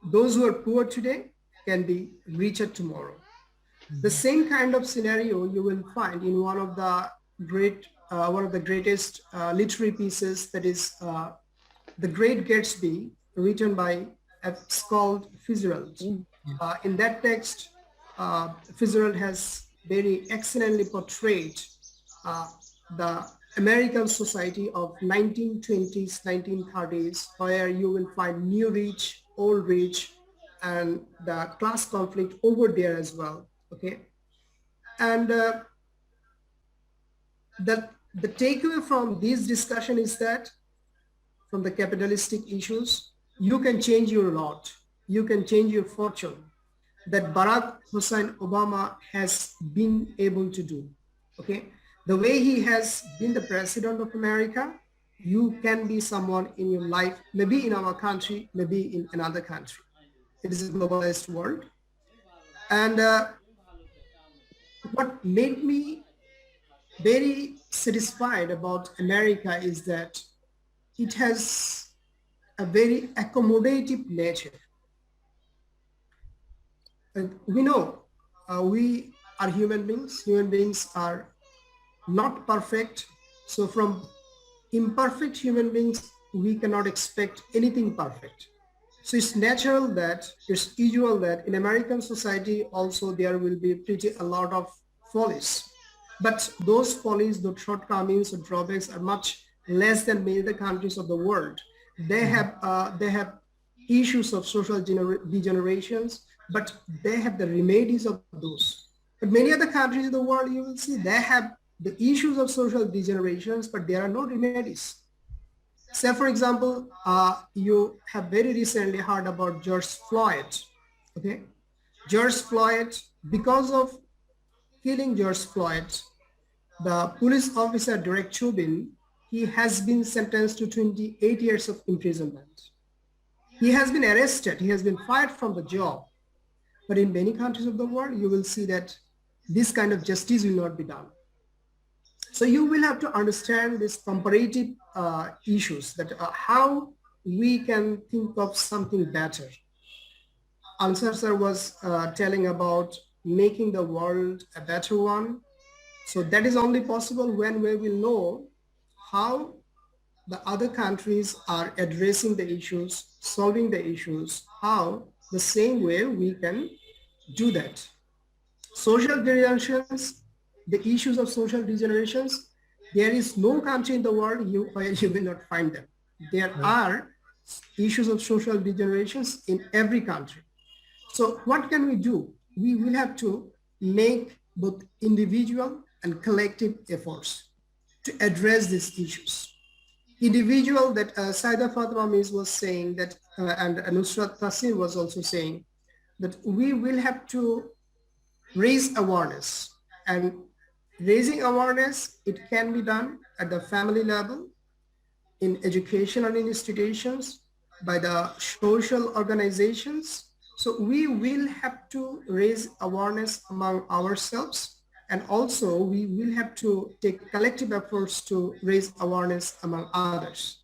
Those who are poor today can be richer tomorrow. The same kind of scenario you will find in one of the greatest literary pieces, that is The Great Gatsby, written by a scholar Fitzgerald. In that text, Fitzgerald has very excellently portrayed the American society of 1920s, 1930s, where you will find new rich, old rich, and the class conflict over there as well. Okay, and the takeaway from this discussion is that from the capitalistic issues, you can change your lot, you can change your fortune. that Barack Hussein Obama has been able to do. Okay, the way he has been the president of America, you can be someone in your life, maybe in our country, maybe in another country. It is a globalized world. And what made me very satisfied about America is that it has a very accommodative nature. We know we are human beings. Human beings are not perfect. So from imperfect human beings, we cannot expect anything perfect. So it's natural that, it's usual that in American society also there will be a lot of follies. But those follies, the shortcomings or drawbacks are much less than many other countries of the world. They have issues of social degenerations, but they have the remedies of those. But many other countries in the world, you will see they have the issues of social degenerations, but there are no remedies. Say, for example, you have very recently heard about George Floyd. Okay, George Floyd, because of killing George Floyd, the police officer Derek Chauvin, he has been sentenced to 28 years of imprisonment. He has been arrested. He has been fired from the job. But in many countries of the world, you will see that this kind of justice will not be done. So you will have to understand these comparative issues, that how we can think of something better. Ansar sir was telling about making the world a better one. So that is only possible when we will know how the other countries are addressing the issues, solving the issues, how the same way we can do that. Social degenerations, the issues of social degenerations, there is no country in the world where you will not find them. There are issues of social degenerations in every country. So what can we do? We will have to make both individual and collective efforts to address these issues. Individual, that Saida Fatima Miz was saying that, and Nusrat Tasir was also saying, that we will have to raise awareness. And raising awareness, it can be done at the family level, in educational institutions, by the social organizations. So we will have to raise awareness among ourselves, and also we will have to take collective efforts to raise awareness among others.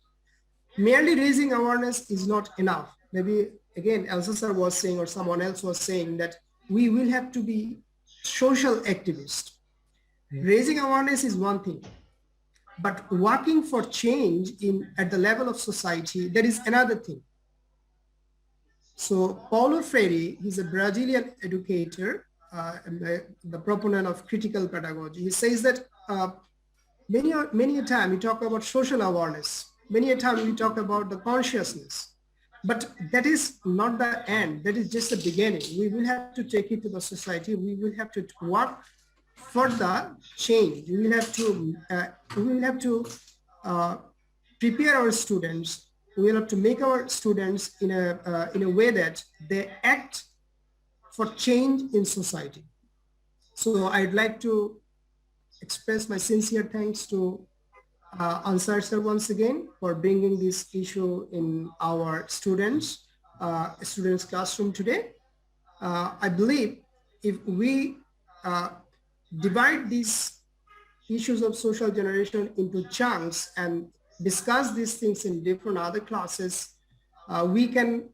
Merely raising awareness is not enough. Maybe again, Elsa sir was saying, or someone else was saying, that we will have to be social activists. Raising awareness is one thing, but working for change at the level of society, that is another thing. So Paulo Freire, he's a Brazilian educator, and the proponent of critical pedagogy. He says that many a time we talk about social awareness, many a time we talk about the consciousness, but that is not the end. That is just the beginning. We will have to take it to the society. We will have to work for the change. We will have to prepare our students. We will have to make our students in a way that they act for change in society. So I'd like to express my sincere thanks to Ansar sir once again for bringing this issue in our students' classroom today. I believe if we divide these issues of social generation into chunks and discuss these things in different other classes, we can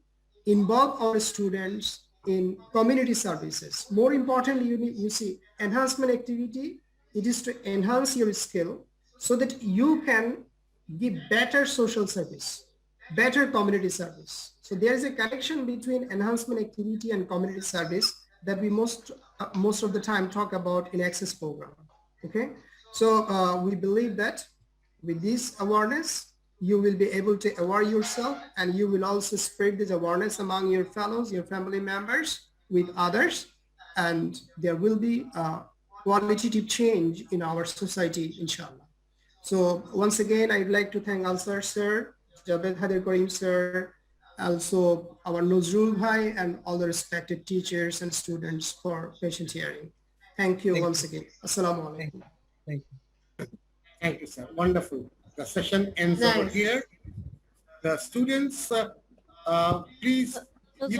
involve our students in community services. More importantly, you see, enhancement activity, it is to enhance your skill so that you can give better social service, better community service. So there is a connection between enhancement activity and community service that we most of the time talk about in Access program. Okay, so we believe that with this awareness, you will be able to aware yourself, and you will also spread this awareness among your fellows, your family members, with others, and there will be a qualitative change in our society, inshallah. So once again, I'd like to thank Ansar sir, Javed Hadir Karim sir, also our Nozrul Bhai and all the respected teachers and students for patient hearing. Thank you once again. Assalamu alaikum. Thank you. Thank you, sir. Wonderful. The session ends over here. The students, please